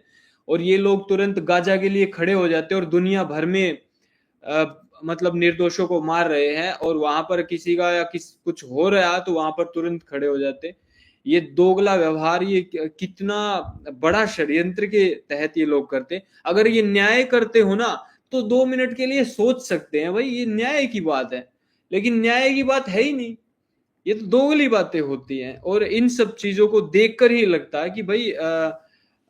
और ये लोग तुरंत गाजा के लिए खड़े हो जाते हैं और दुनिया भर में मतलब निर्दोषों को मार रहे हैं, और वहां पर किसी का या कुछ हो रहा है तो वहां पर तुरंत खड़े हो जाते। ये दोगला व्यवहार, ये कितना बड़ा षड्यंत्र के तहत ये लोग करते। अगर ये न्याय करते हो ना तो 2 मिनट के लिए सोच सकते हैं भाई ये न्याय की बात है, लेकिन न्याय की बात है ही नहीं, ये तो दोगली बातें होती हैं। और इन सब चीजों को देखकर ही लगता है कि भाई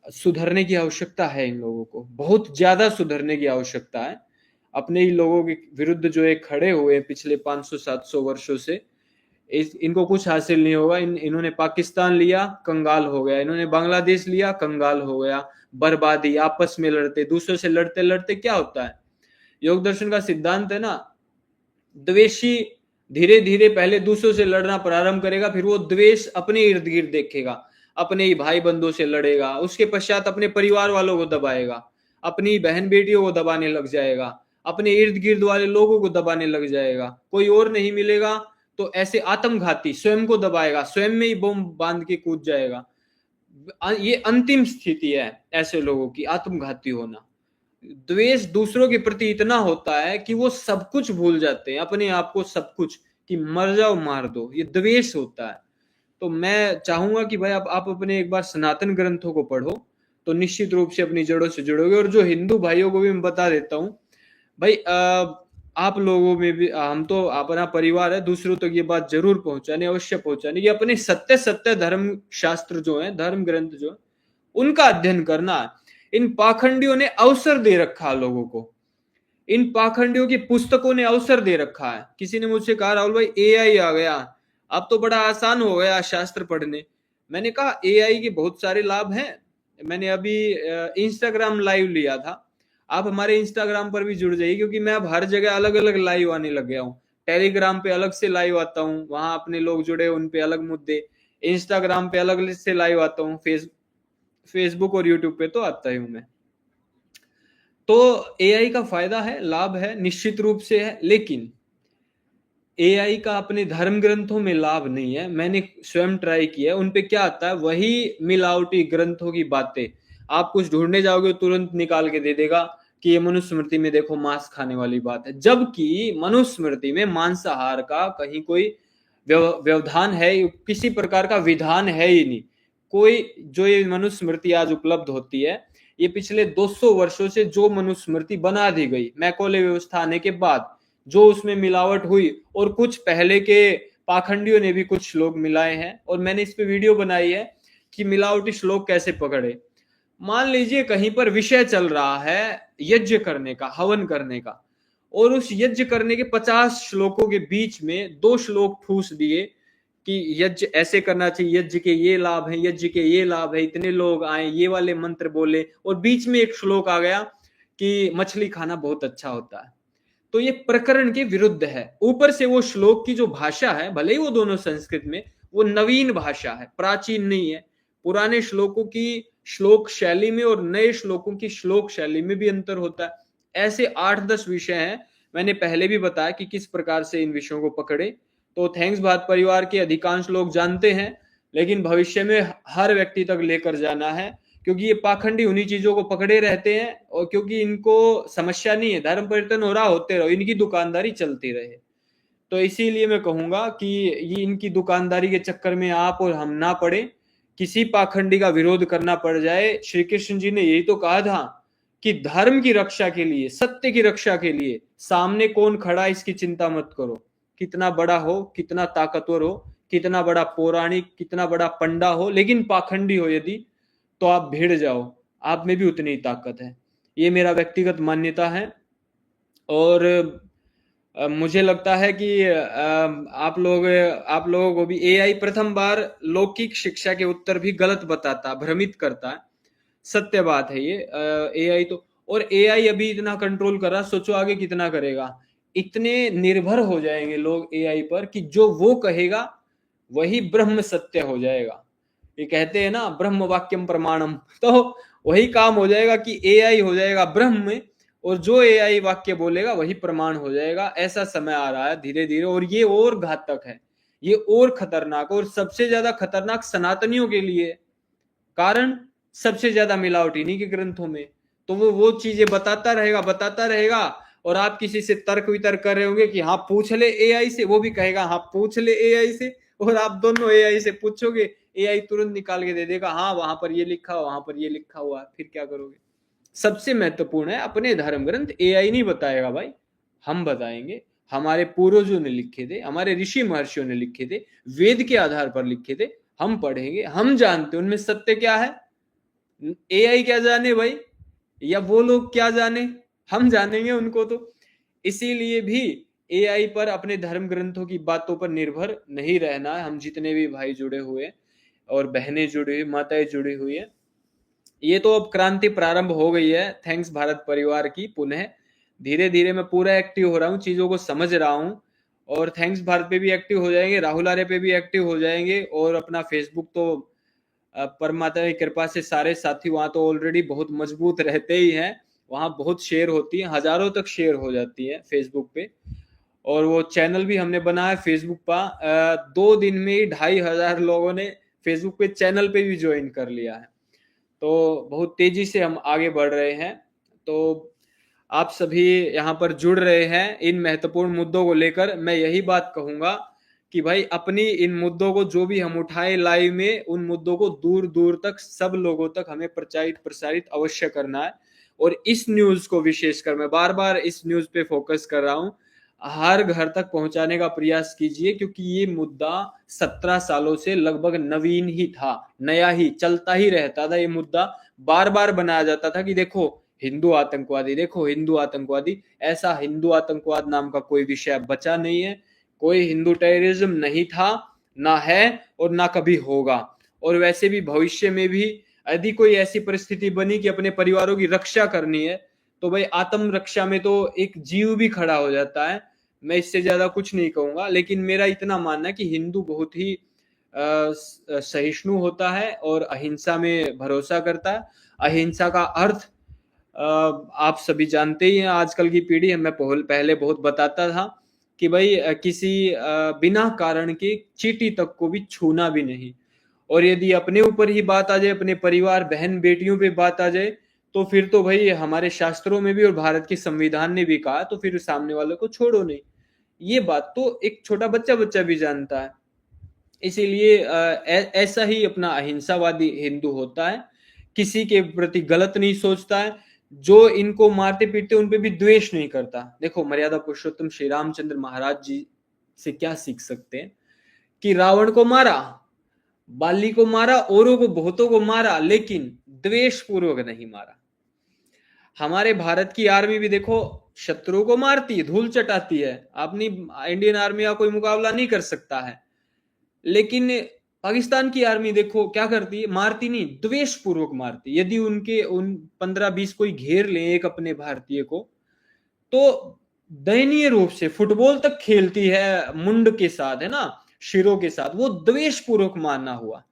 सुधरने की आवश्यकता है, इन लोगों को बहुत ज्यादा सुधरने की आवश्यकता है। अपने ही लोगों के विरुद्ध जो एक खड़े हुए पिछले 500-700 वर्षों से, इनको कुछ हासिल नहीं होगा। इन्होंने पाकिस्तान लिया, कंगाल हो गया, इन्होंने बांग्लादेश लिया, कंगाल हो गया, बर्बादी, आपस में लड़ते, दूसरों से लड़ते लड़ते क्या होता है। योग दर्शन का सिद्धांत है ना, द्वेषी धीरे धीरे पहले दूसरों से लड़ना प्रारंभ करेगा, फिर वो द्वेष अपने इर्द गिर्द देखेगा, अपने ही भाई बंधुओं से लड़ेगा, उसके पश्चात अपने परिवार वालों को दबाएगा, अपनी बहन बेटियों को दबाने लग जाएगा, अपने इर्द गिर्द वाले लोगों को दबाने लग जाएगा, कोई और नहीं मिलेगा तो ऐसे आत्मघाती स्वयं को दबाएगा, स्वयं में ही बम बांध के कूद जाएगा। ये अंतिम स्थिति है ऐसे लोगों की, आत्मघाती होना। द्वेष दूसरों के प्रति इतना होता है कि वो सब कुछ भूल जाते हैं, अपने आप को सब कुछ, कि मर जाओ मार दो, ये द्वेष होता है। तो मैं चाहूंगा कि भाई आप अपने एक बार सनातन ग्रंथों को पढ़ो, तो निश्चित रूप से अपनी जड़ों से जुड़ोगे। और जो हिंदू भाइयों को भी मैं बता देता हूँ भाई, आप लोगों में भी, हम तो अपना परिवार है, दूसरों तक ये बात जरूर पहुंचानी, अवश्य पहुंचानी, कि अपने सत्य सत्य धर्म शास्त्र जो है, धर्म ग्रंथ जो है, उनका अध्ययन करना है। इन पाखंडियों ने अवसर दे रखा लोगों को, इन पाखंडियों की पुस्तकों ने अवसर दे रखा है। किसी ने मुझसे कहा राहुल भाई एआई आ गया, अब तो बड़ा आसान हो गया शास्त्र पढ़ने। मैंने कहा एआई के बहुत सारे लाभ हैं। मैंने अभी इंस्टाग्राम लाइव लिया था, आप हमारे इंस्टाग्राम पर भी जुड़ जाइए, क्योंकि मैं अब हर जगह अलग अलग लाइव आने लग गया हूँ। टेलीग्राम पे अलग से लाइव आता हूँ, वहां अपने लोग जुड़े, उन पे अलग मुद्दे। इंस्टाग्राम पे अलग से लाइव आता हूँ, फेसबुक और यूट्यूब पे तो आता ही हूं मैं। तो एआई का फायदा है, लाभ है, निश्चित रूप से है, लेकिन एआई का अपने धर्म ग्रंथों में लाभ नहीं है। मैंने स्वयं ट्राई किया, उन पे क्या आता है, वही मिलावटी ग्रंथों की बातें। आप कुछ ढूंढने जाओगे तुरंत निकाल के दे देगा कि ये मनुस्मृति में देखो मांस खाने वाली बात है, जबकि मनुस्मृति में मांसाहार का कहीं कोई व्यवधान है, किसी प्रकार का विधान है ही नहीं। कोई जो ये मनुस्मृति आज उपलब्ध होती है, ये पिछले 200 वर्षों से जो मनुस्मृति बना दी गई मैकॉले व्यवस्था आने के बाद, जो उसमें मिलावट हुई, और कुछ पहले के पाखंडियों ने भी कुछ श्लोक मिलाए हैं, और मैंने इस पे वीडियो बनाई है कि मिलावटी श्लोक कैसे पकड़े। मान लीजिए कहीं पर विषय चल रहा है यज्ञ करने का, हवन करने का, और उस यज्ञ करने के 50 श्लोकों के बीच में 2 श्लोक ठूस दिए कि यज्ञ ऐसे करना चाहिए, यज्ञ के ये लाभ है, यज्ञ के ये लाभ है, इतने लोग आए, ये वाले मंत्र बोले, और बीच में एक श्लोक आ गया कि मछली खाना बहुत अच्छा होता है। तो ये प्रकरण के विरुद्ध है। ऊपर से वो श्लोक की जो भाषा है, भले ही वो दोनों संस्कृत में, वो नवीन भाषा है, प्राचीन नहीं है। पुराने श्लोकों की श्लोक शैली में और नए श्लोकों की श्लोक शैली में भी अंतर होता है। ऐसे 8-10 विषय हैं, मैंने पहले भी बताया कि किस प्रकार से इन विषयों को पकड़े। तो थैंक्स भारत परिवार के अधिकांश लोग जानते हैं, लेकिन भविष्य में हर व्यक्ति तक लेकर जाना है, क्योंकि ये पाखंडी उन्हीं चीजों को पकड़े रहते हैं, और क्योंकि इनको समस्या नहीं है, धर्म परिवर्तन हो रहा होते रहो, इनकी दुकानदारी चलती रहे। तो इसीलिए मैं कहूंगा कि ये इनकी दुकानदारी के चक्कर में आप और हम ना पड़े, किसी पाखंडी का विरोध करना पड़ जाए। श्री कृष्ण जी ने यही तो कहा था कि धर्म की रक्षा के लिए, सत्य की रक्षा के लिए सामने कौन खड़ा इसकी चिंता मत करो, कितना बड़ा हो, कितना ताकतवर हो, कितना बड़ा पौराणिक, कितना बड़ा पंडा हो, लेकिन पाखंडी हो यदि, तो आप भिड़ जाओ, आप में भी उतनी ही ताकत है। ये मेरा व्यक्तिगत मान्यता है। और मुझे लगता है कि आप लोगों को भी एआई प्रथम बार लौकिक शिक्षा के उत्तर भी गलत बताता, भ्रमित करता है। सत्य बात है ये। एआई तो, और एआई अभी इतना कंट्रोल कर रहा, सोचो आगे कितना करेगा। इतने निर्भर हो जाएंगे लोग एआई पर कि जो वो कहेगा वही ब्रह्म सत्य हो जाएगा। ये कहते हैं ना ब्रह्म वाक्यम प्रमाणम, तो वही काम हो जाएगा कि एआई हो जाएगा ब्रह्म, और जो एआई वाक्य बोलेगा वही प्रमाण हो जाएगा। ऐसा समय आ रहा है धीरे धीरे, और ये और घातक है, ये और खतरनाक, और सबसे ज्यादा खतरनाक सनातनियों के लिए। कारण सबसे ज्यादा मिलावट इन्हीं के ग्रंथों में। तो वो चीजें बताता रहेगा, और आप किसी से तर्क वितर्क कर रहे होंगे कि हाँ पूछ ले एआई से, वो भी कहेगा हाँ पूछ ले एआई से, और आप दोनों एआई से पूछोगे, एआई तुरंत निकाल के दे देगा, हाँ वहां पर ये लिखा हुआ, वहां पर ये लिखा हुआ है, फिर क्या करोगे। सबसे महत्वपूर्ण है अपने धर्म ग्रंथ एआई नहीं बताएगा भाई, हम बताएंगे। हमारे पूर्वजों ने लिखे थे, हमारे ऋषि महर्षियों ने लिखे थे, वेद के आधार पर लिखे थे, हम पढ़ेंगे, हम जानते उनमें सत्य क्या है। एआई क्या जाने भाई, या वो लोग क्या जाने, हम जानेंगे उनको। तो इसीलिए भी एआई पर अपने धर्म ग्रंथों की बातों पर निर्भर नहीं रहना है। हम जितने भी भाई जुड़े हुए और बहनें जुड़ी हुई, माताएं जुड़ी हुई है, ये तो अब क्रांति प्रारंभ हो गई है थैंक्स भारत परिवार की। पुनः धीरे धीरे मैं पूरा एक्टिव हो रहा हूँ, चीजों को समझ रहा हूँ, और थैंक्स भारत पे भी एक्टिव हो जाएंगे, राहुल आर्य पे भी एक्टिव हो जाएंगे, और अपना फेसबुक तो परमात्मा की कृपा से सारे साथी वहां तो ऑलरेडी बहुत मजबूत रहते ही हैं, वहां बहुत शेयर होती है, हजारों तक शेयर हो जाती है फेसबुक पे। और वो चैनल भी हमने बनाया फेसबुक पर, 2 दिन में ही 2500 लोगों ने फेसबुक पे चैनल पे भी ज्वाइन कर लिया है। तो बहुत तेजी से हम आगे बढ़ रहे हैं। तो आप सभी यहाँ पर जुड़ रहे हैं इन महत्वपूर्ण मुद्दों को लेकर। मैं यही बात कहूंगा कि भाई अपनी इन मुद्दों को जो भी हम उठाए लाइव में, उन मुद्दों को दूर दूर तक सब लोगों तक हमें प्रसारित अवश्य करना है। और इस न्यूज को विशेषकर मैं बार बार इस न्यूज पे फोकस कर रहा हूँ, हर घर तक पहुंचाने का प्रयास कीजिए, क्योंकि ये मुद्दा 17 सालों से लगभग नवीन ही था, नया ही चलता ही रहता था। ये मुद्दा बार बार बनाया जाता था कि देखो हिंदू आतंकवादी, देखो हिंदू आतंकवादी। ऐसा हिंदू आतंकवाद नाम का कोई विषय बचा नहीं है, कोई हिंदू टेररिज्म नहीं था, ना है और ना कभी होगा। और वैसे भी भविष्य में भी यदि कोई ऐसी परिस्थिति बनी कि अपने परिवारों की रक्षा करनी है, तो भाई आत्म रक्षा में तो एक जीव भी खड़ा हो जाता है। मैं इससे ज्यादा कुछ नहीं कहूंगा, लेकिन मेरा इतना मानना है कि हिंदू बहुत ही सहिष्णु होता है और अहिंसा में भरोसा करता है। अहिंसा का अर्थ आप सभी जानते ही हैं, आजकल की पीढ़ी, मैं पहले बहुत बताता था कि भाई किसी बिना कारण के चींटी तक को भी छूना भी नहीं। और यदि अपने ऊपर ही बात आ जाए, अपने परिवार बहन बेटियों पे बात आ जाए, तो फिर तो भाई हमारे शास्त्रों में भी और भारत के संविधान ने भी कहा, तो फिर सामने वाले को छोड़ो नहीं। ये बात तो एक छोटा बच्चा भी जानता है। इसीलिए ऐसा ही अपना अहिंसावादी हिंदू होता है, किसी के प्रति गलत नहीं सोचता है, जो इनको मारते पीटते उन पे भी द्वेष नहीं करता। देखो मर्यादा पुरुषोत्तम श्री रामचंद्र महाराज जी से क्या सीख सकते हैं कि रावण को मारा, बाली को मारा, औरों को बहुतों को मारा, लेकिन द्वेष पूर्वक नहीं मारा। हमारे भारत की आर्मी भी देखो शत्रु को मारती है, धूल चटाती है, अपनी इंडियन आर्मी का कोई मुकाबला नहीं कर सकता है। लेकिन पाकिस्तान की आर्मी देखो क्या करती है, मारती नहीं, द्वेष पूर्वक मारती। यदि उनके उन 15-20 कोई घेर ले एक अपने भारतीय को, तो दयनीय रूप से फुटबॉल तक खेलती है मुंड के साथ, है ना, शिरों के साथ। वो द्वेष पूर्वक मारना हुआ,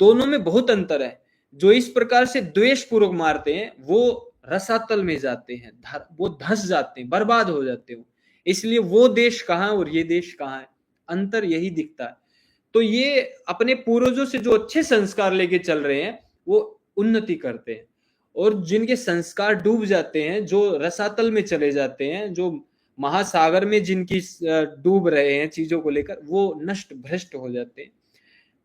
दोनों में बहुत अंतर है। जो इस प्रकार से द्वेष पूर्वक मारते हैं वो रसातल में जाते हैं, वो धस जाते हैं, बर्बाद हो जाते हैं। इसलिए वो देश कहाँ है और ये देश कहाँ है, अंतर यही दिखता है। तो ये अपने पूर्वजों से जो अच्छे संस्कार लेके चल रहे हैं वो उन्नति करते हैं, और जिनके संस्कार डूब जाते हैं, जो रसातल में चले जाते हैं, जो महासागर में जिनकी डूब रहे हैं चीजों को लेकर, वो नष्ट भ्रष्ट हो जाते हैं।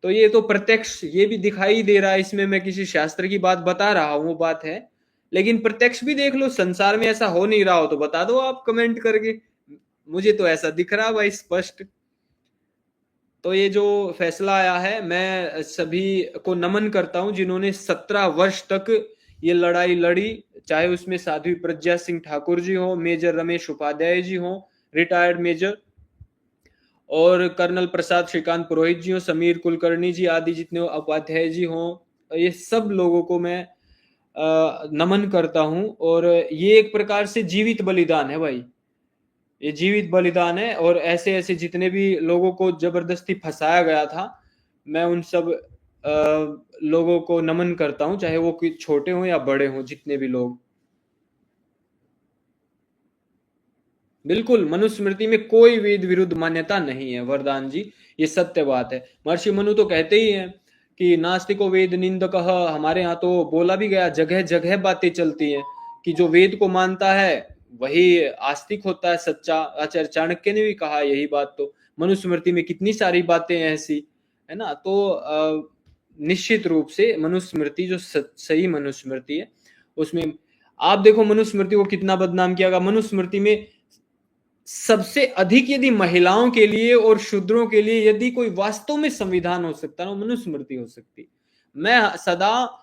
तो ये तो प्रत्यक्ष ये भी दिखाई दे रहा है, इसमें मैं किसी शास्त्र की बात बता रहा हूं वो बात है, लेकिन प्रत्यक्ष भी देख लो, संसार में ऐसा हो नहीं रहा हो तो बता दो आप कमेंट करके, मुझे तो ऐसा दिख रहा भाई स्पष्ट। तो ये जो फैसला आया है, मैं सभी को नमन करता हूं जिन्होंने 17 वर्ष तक ये लड़ाई लड़ी, चाहे उसमें साध्वी प्रज्ञा सिंह ठाकुर जी हो, मेजर रमेश उपाध्याय जी हो, रिटायर्ड मेजर, और कर्नल प्रसाद श्रीकांत पुरोहित जी हो, समीर कुलकर्णी जी आदि जितने उपाध्याय जी हो, ये सब लोगों को मैं नमन करता हूं। और ये एक प्रकार से जीवित बलिदान है भाई, ये जीवित बलिदान है। और ऐसे ऐसे जितने भी लोगों को जबरदस्ती फंसाया गया था, मैं उन सब लोगों को नमन करता हूं, चाहे वो छोटे हों या बड़े हों, जितने भी लोग। बिल्कुल, मनुस्मृति में कोई वेद विरुद्ध मान्यता नहीं है वरदान जी, ये सत्य बात है। महर्षि मनु तो कहते ही हैं कि नास्तिको वेद निंदकः। हमारे यहाँ तो बोला भी गया, जगह जगह बातें चलती हैं कि जो वेद को मानता है वही आस्तिक होता है, सच्चा। आचार्य चाणक्य ने भी कहा यही बात। तो मनुस्मृति में कितनी सारी बातें ऐसी है ना। तो निश्चित रूप से मनुस्मृति जो सही मनुस्मृति है, उसमें आप देखो मनुस्मृति को कितना बदनाम किया गया। मनुस्मृति में सबसे अधिक यदि महिलाओं के लिए और शूद्रों के लिए यदि कोई वास्तव में संविधान हो सकता ना, मनुस्मृति हो सकती। मैं सदा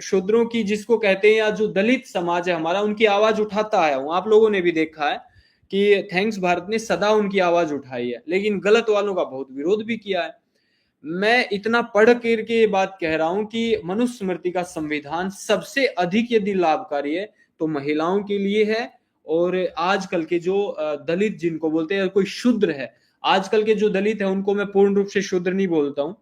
शूद्रों की, जिसको कहते हैं, या जो दलित समाज है हमारा, उनकी आवाज उठाता आया हूं। आप लोगों ने भी देखा है कि थैंक्स भारत ने सदा उनकी आवाज उठाई है, लेकिन गलत वालों का बहुत विरोध भी किया है। मैं इतना पढ़ करके ये बात कह रहा हूं कि मनुस्मृति का संविधान सबसे अधिक यदि लाभकारी है तो महिलाओं के लिए है। और आजकल के जो दलित जिनको बोलते हैं, कोई शूद्र है, आजकल के जो दलित है उनको मैं पूर्ण रूप से शूद्र नहीं बोलता हूं,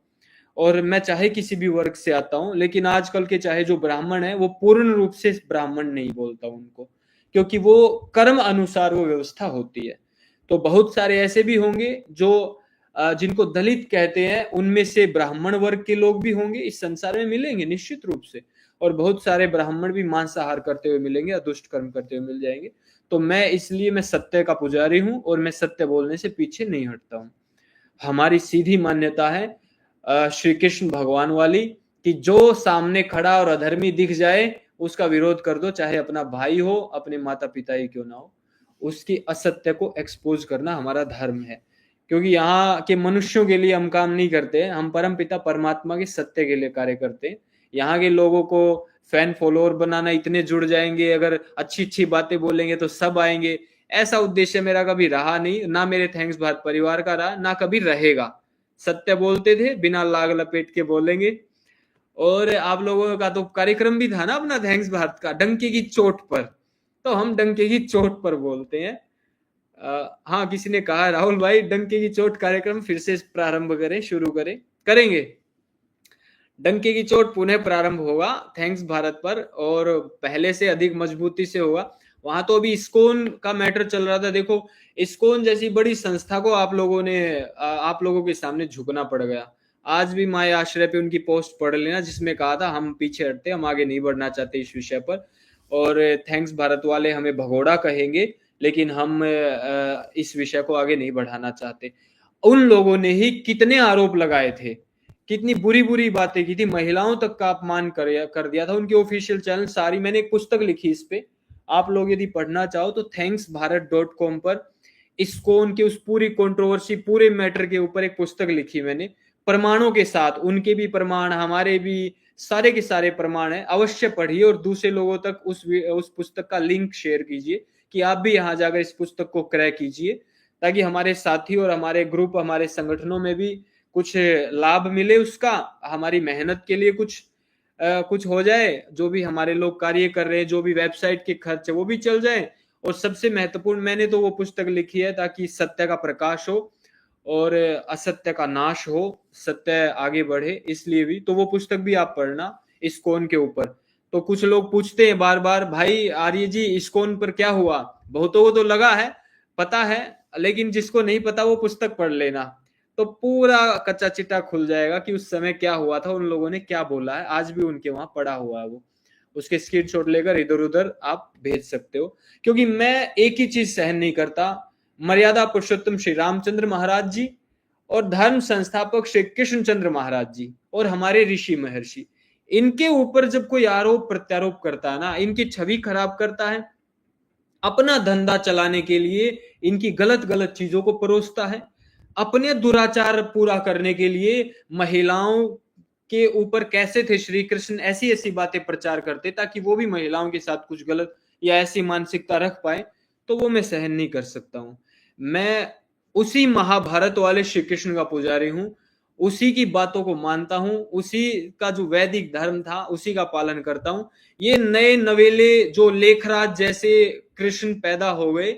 और मैं चाहे किसी भी वर्ग से आता हूं, लेकिन आजकल के चाहे जो ब्राह्मण है वो पूर्ण रूप से ब्राह्मण नहीं बोलता उनको, क्योंकि वो कर्म अनुसार वो व्यवस्था होती है। तो बहुत सारे ऐसे भी होंगे जो जिनको दलित कहते हैं, उनमें से ब्राह्मण वर्ग के लोग भी होंगे, इस संसार में मिलेंगे निश्चित रूप से। और बहुत सारे ब्राह्मण भी मांसाहार करते हुए मिलेंगे या दुष्ट कर्म करते हुए मिल जाएंगे। तो मैं इसलिए मैं सत्य का पुजारी हूं और मैं सत्य बोलने से पीछे नहीं हटता हूं। हमारी सीधी मान्यता है श्री कृष्ण भगवान वाली, कि जो सामने खड़ा और अधर्मी दिख जाए उसका विरोध कर दो, चाहे अपना भाई हो, अपने माता पिता ही क्यों ना हो। उसकी असत्य को एक्सपोज करना हमारा धर्म है, क्योंकि यहाँ के मनुष्यों के लिए हम काम नहीं करते, हम परम पिता परमात्मा के सत्य के लिए कार्य करते हैं। यहाँ के लोगों को फैन फॉलोअर बनाना, इतने जुड़ जाएंगे, अगर अच्छी अच्छी बातें बोलेंगे तो सब आएंगे, ऐसा उद्देश्य मेरा कभी रहा नहीं, ना मेरे थैंक्स भारत परिवार का रहा, ना कभी रहेगा। सत्य बोलते थे, बिना लाग लपेट के बोलेंगे। और आप लोगों का तो कार्यक्रम भी था ना अपना थैंक्स भारत का, डंके की चोट पर, तो हम डंके की चोट पर बोलते हैं। हाँ, किसी ने कहा राहुल भाई डंके की चोट कार्यक्रम फिर से प्रारंभ करें, शुरू करें, करेंगे। डंके की चोट पुनः प्रारंभ होगा थैंक्स भारत पर, और पहले से अधिक मजबूती से होगा। वहां तो अभी इस्कॉन का मैटर चल रहा था। देखो इस्कॉन जैसी बड़ी संस्था को आप लोगों के सामने झुकना पड़ गया। आज भी माय आश्रय पे उनकी पोस्ट पढ़ लेना, जिसमें कहा था हम पीछे हटते, हम आगे नहीं बढ़ना चाहते इस विषय पर, और थैंक्स भारत वाले हमें भगोड़ा कहेंगे, लेकिन हम इस विषय को आगे नहीं बढ़ाना चाहते। उन लोगों ने ही कितने आरोप लगाए थे, कितनी बुरी बुरी बातें की थी, महिलाओं तक का अपमान कर दिया था। उनके ऑफिशियल चैनल सारी, मैंने एक पुस्तक लिखी इस पे, आप लोग यदि पढ़ना चाहो तो thanksbharat.com पर इस्कॉन की उस पूरी कंट्रोवर्सी, पूरे मैटर के ऊपर एक पुस्तक लिखी मैंने, प्रमाणों के साथ, उनके भी प्रमाण, हमारे भी, सारे के सारे प्रमाण है। अवश्य पढ़िए और दूसरे लोगों तक उस पुस्तक का लिंक शेयर कीजिए कि आप भी यहाँ जाकर इस पुस्तक को क्रय कीजिए, ताकि हमारे साथी और हमारे ग्रुप, हमारे संगठनों में भी कुछ लाभ मिले उसका, हमारी मेहनत के लिए कुछ हो जाए, जो भी हमारे लोग कार्य कर रहे हैं, जो भी वेबसाइट के खर्च है वो भी चल जाए। और सबसे महत्वपूर्ण, मैंने तो वो पुस्तक लिखी है ताकि सत्य का प्रकाश हो और असत्य का नाश हो, सत्य आगे बढ़े, इसलिए भी। तो वो पुस्तक भी आप पढ़ना इस्कॉन के ऊपर। तो कुछ लोग पूछते हैं बार बार, भाई आर्य जी इस्कॉन पर क्या हुआ? बहुतों को तो लगा है, पता है, लेकिन जिसको नहीं पता वो पुस्तक पढ़ लेना, तो पूरा कच्चा चिट्टा खुल जाएगा कि उस समय क्या हुआ था, उन लोगों ने क्या बोला है। आज भी उनके वहां पड़ा हुआ है वो, उसके स्क्रीनशॉट लेकर इधर उधर आप भेज सकते हो। क्योंकि मैं एक ही चीज सहन नहीं करता, मर्यादा पुरुषोत्तम श्री रामचंद्र महाराज जी और धर्म संस्थापक श्री कृष्णचंद्र महाराज जी और हमारे ऋषि महर्षि, इनके ऊपर जब कोई आरोप प्रत्यारोप करता है ना, इनकी छवि खराब करता है, अपना धंधा चलाने के लिए इनकी गलत गलत चीजों को परोसता है, अपने दुराचार पूरा करने के लिए महिलाओं के ऊपर कैसे थे श्री कृष्ण, ऐसी ऐसी बातें प्रचार करते ताकि वो भी महिलाओं के साथ कुछ गलत या ऐसी मानसिकता रख पाए, तो वो मैं सहन नहीं कर सकता हूं। मैं उसी महाभारत वाले श्री कृष्ण का पुजारी हूं, उसी की बातों को मानता हूं, उसी का जो वैदिक धर्म था उसी का पालन करता हूं। ये नए नवेले जो लेखराज जैसे कृष्ण पैदा हो गए,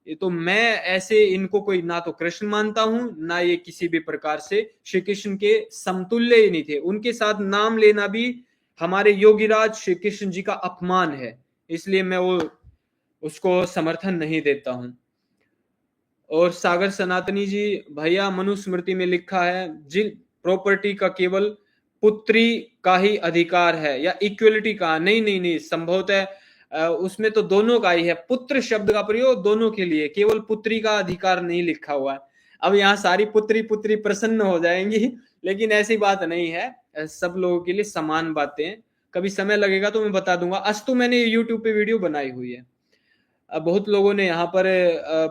ये तो मैं ऐसे इनको कोई ना तो कृष्ण मानता हूं, ना ये किसी भी प्रकार से श्री कृष्ण के समतुल्य ही नहीं थे। उनके साथ नाम लेना भी हमारे योगीराज श्री कृष्ण जी का अपमान है, इसलिए मैं वो उसको समर्थन नहीं देता हूं। और सागर सनातनी जी, भैया मनुस्मृति में लिखा है जिन प्रॉपर्टी का केवल पुत्री का ही अधिकार है, या इक्वलिटी का, नहीं नहीं नहीं, संभवतः उसमें तो दोनों का ही है, पुत्र शब्द का प्रयोग दोनों के लिए, केवल पुत्री का अधिकार नहीं लिखा हुआ है। अब यहाँ सारी पुत्री पुत्री प्रसन्न हो जाएंगी, लेकिन ऐसी बात नहीं है, सब लोगों के लिए समान बातें हैं। कभी समय लगेगा तो मैं बता दूंगा। अस्तु मैंने यूट्यूब पे वीडियो बनाई हुई है, बहुत लोगों ने यहाँ पर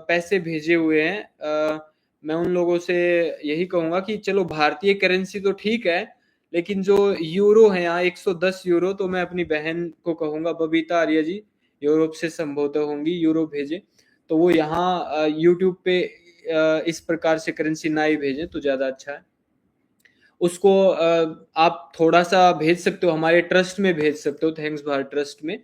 पैसे भेजे हुए हैं। मैं उन लोगों से यही कहूंगा कि चलो भारतीय करेंसी तो ठीक है, लेकिन जो यूरो है यहाँ 110 यूरो, तो मैं अपनी बहन को कहूंगा बबीता आर्य जी, यूरोप से संभवतः होंगी, यूरो भेजे, तो वो यहाँ यूट्यूब पे इस प्रकार से करेंसी ना ही भेजें तो ज्यादा अच्छा है। उसको आप थोड़ा सा भेज सकते हो, हमारे ट्रस्ट में भेज सकते हो, थैंक्स भारत ट्रस्ट में,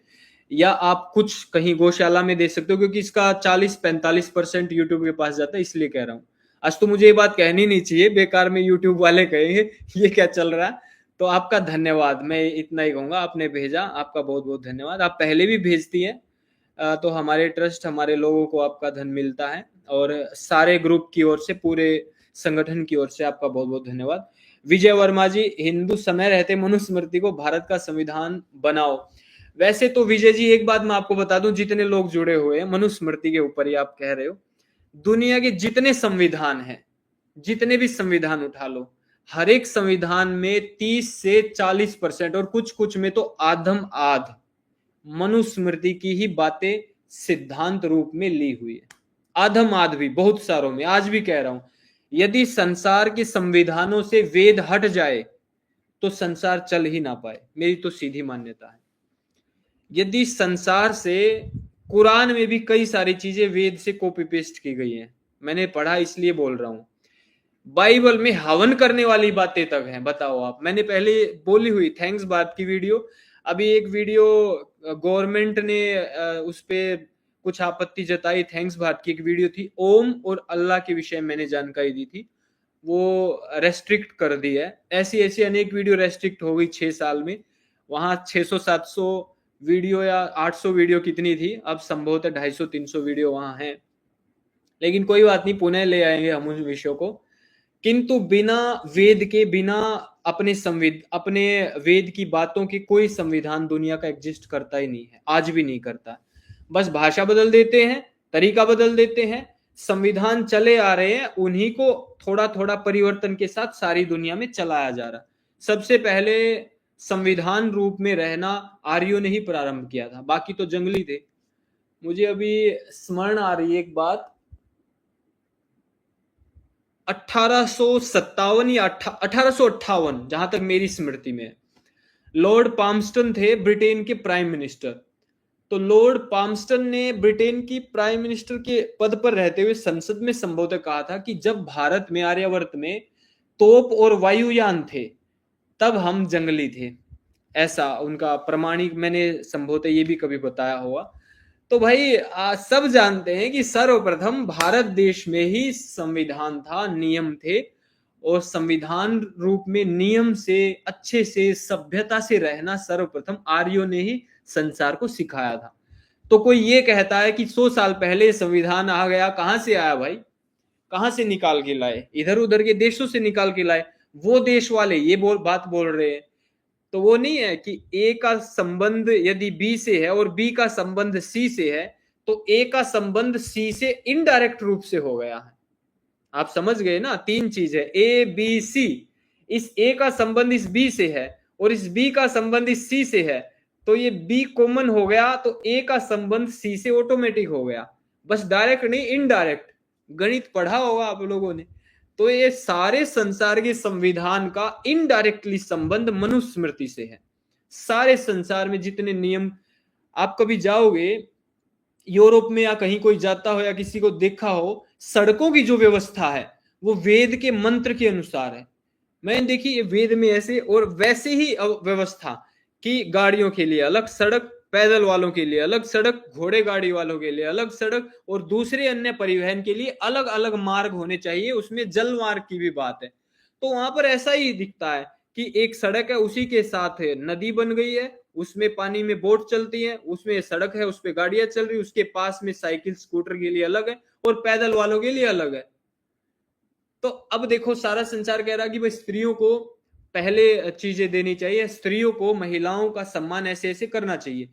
या आप कुछ कहीं गौशाला में दे सकते हो, क्योंकि इसका 40-45% यूट्यूब के पास जाता है, इसलिए कह रहा हूँ। आज तो मुझे ये बात कहनी नहीं चाहिए, बेकार में यूट्यूब वाले कहेंगे ये क्या चल रहा है। तो आपका धन्यवाद, मैं इतना ही कहूंगा, आपने भेजा, आपका बहुत बहुत धन्यवाद। आप पहले भी भेजती हैं, तो हमारे ट्रस्ट, हमारे लोगों को आपका धन मिलता है, और सारे ग्रुप की ओर से, पूरे संगठन की ओर से आपका बहुत बहुत धन्यवाद। विजय वर्मा जी, हिंदू समय रहते मनुस्मृति को भारत का संविधान बनाओ। वैसे तो विजय जी एक बात मैं आपको बता दूं, जितने लोग जुड़े हुए हैं मनुस्मृति के ऊपर ही आप कह रहे हो, दुनिया के जितने संविधान हैं, जितने भी संविधान उठा लो, हर एक संविधान में 30 से 40%, और कुछ कुछ में तो आधम आध मनुस्मृति की ही बातें सिद्धांत रूप में ली हुई है। आधम आध भी बहुत सारों में, आज भी कह रहा हूं, यदि संसार के संविधानों से वेद हट जाए तो संसार चल ही ना पाए, मेरी तो सीधी मान्यता है। यदि संसार से, कुरान में भी कई सारी चीजें वेद से कॉपी पेस्ट की गई हैं, मैंने पढ़ा इसलिए बोल रहा हूं। बाइबल में हवन करने वाली बातें तक हैं, बताओ आप। मैंने पहले बोली हुई थैंक्स बात की वीडियो, अभी एक वीडियो गवर्नमेंट ने उस पे कुछ आपत्ति जताई, थैंक्स बात की एक वीडियो थी, ओम और अल्लाह के विषय में मैंने जानकारी दी थी, वो रेस्ट्रिक्ट कर दी है। ऐसी ऐसी अनेक वीडियो रेस्ट्रिक्ट हो गई 6 साल में, वहां 600-700 वीडियो या 800 वीडियो कितनी थी, अब संभवतः 250-300 वीडियो वहां है। लेकिन कोई बात नहीं, पुनः ले आएंगे हम उन विषयों को। किंतु बिना वेद के, बिना अपने वेद की बातों के कोई संविधान दुनिया का एग्जिस्ट करता ही नहीं है, आज भी नहीं करता। बस भाषा बदल देते हैं, तरीका बदल देते हैं, संविधान चले आ रहे हैं, उन्हीं को थोड़ा थोड़ा परिवर्तन के साथ सारी दुनिया में चलाया जा रहा। सबसे पहले संविधान रूप में रहना आर्यों ने ही प्रारंभ किया था, बाकी तो जंगली थे। मुझे अभी स्मरण आ रही है एक बात, 1857 या 1858, जहां तक मेरी स्मृति में, लॉर्ड पाम्स्टन थे ब्रिटेन के प्राइम मिनिस्टर। तो लॉर्ड पाम्स्टन ने ब्रिटेन की प्राइम मिनिस्टर के पद पर रहते हुए संसद में संबोधित कहा था कि जब भारत में, आर्यावर्त में तोप और वायुयान थे, तब हम जंगली थे। ऐसा उनका प्रमाणिक मैंने संभवतः ये भी कभी बताया होगा। तो भाई सब जानते हैं कि सर्वप्रथम भारत देश में ही संविधान था, नियम थे, और संविधान रूप में नियम से, अच्छे से, सभ्यता से रहना सर्वप्रथम आर्यों ने ही संसार को सिखाया था। तो कोई ये कहता है कि 100 साल पहले संविधान आ गया, कहां से आया भाई? कहां से निकाल के लाए? इधर उधर के देशों से निकाल के लाए। वो देश वाले ये बात बोल रहे हैं। तो वो नहीं है कि ए का संबंध यदि बी से है और बी का संबंध सी से है, तो ए का संबंध सी से इनडायरेक्ट रूप से हो गया है। आप समझ गए ना? 3 चीज है, ए बी सी। इस ए का संबंध इस बी से है और इस बी का संबंध इस सी से है, तो ये बी कॉमन हो गया, तो ए का संबंध सी से ऑटोमेटिक हो गया। बस डायरेक्ट नहीं, इनडायरेक्ट। गणित पढ़ा होगा आप लोगों ने। तो ये सारे संसार के संविधान का इनडायरेक्टली संबंध मनुस्मृति से है। सारे संसार में जितने नियम, आप कभी जाओगे यूरोप में या कहीं कोई जाता हो या किसी को देखा हो, सड़कों की जो व्यवस्था है वो वेद के मंत्र के अनुसार है। मैंने देखी ये वेद में ऐसे और वैसे ही व्यवस्था कि गाड़ियों के लिए अलग सड़क, पैदल वालों के लिए अलग सड़क, घोड़े गाड़ी वालों के लिए अलग सड़क, और दूसरे अन्य परिवहन के लिए अलग अलग मार्ग होने चाहिए। उसमें जल मार्ग की भी बात है। तो वहां पर ऐसा ही दिखता है कि एक सड़क है, उसी के साथ है नदी बन गई है, उसमें पानी में बोट चलती है, उसमें सड़क है, उस पर गाड़ियां चल रही, उसके पास में साइकिल स्कूटर के लिए अलग है और पैदल वालों के लिए अलग है। तो अब देखो, सारा संसार कह रहा है कि भाई स्त्रियों को पहले चीजें देनी चाहिए, स्त्रियों को, महिलाओं का सम्मान ऐसे ऐसे करना चाहिए।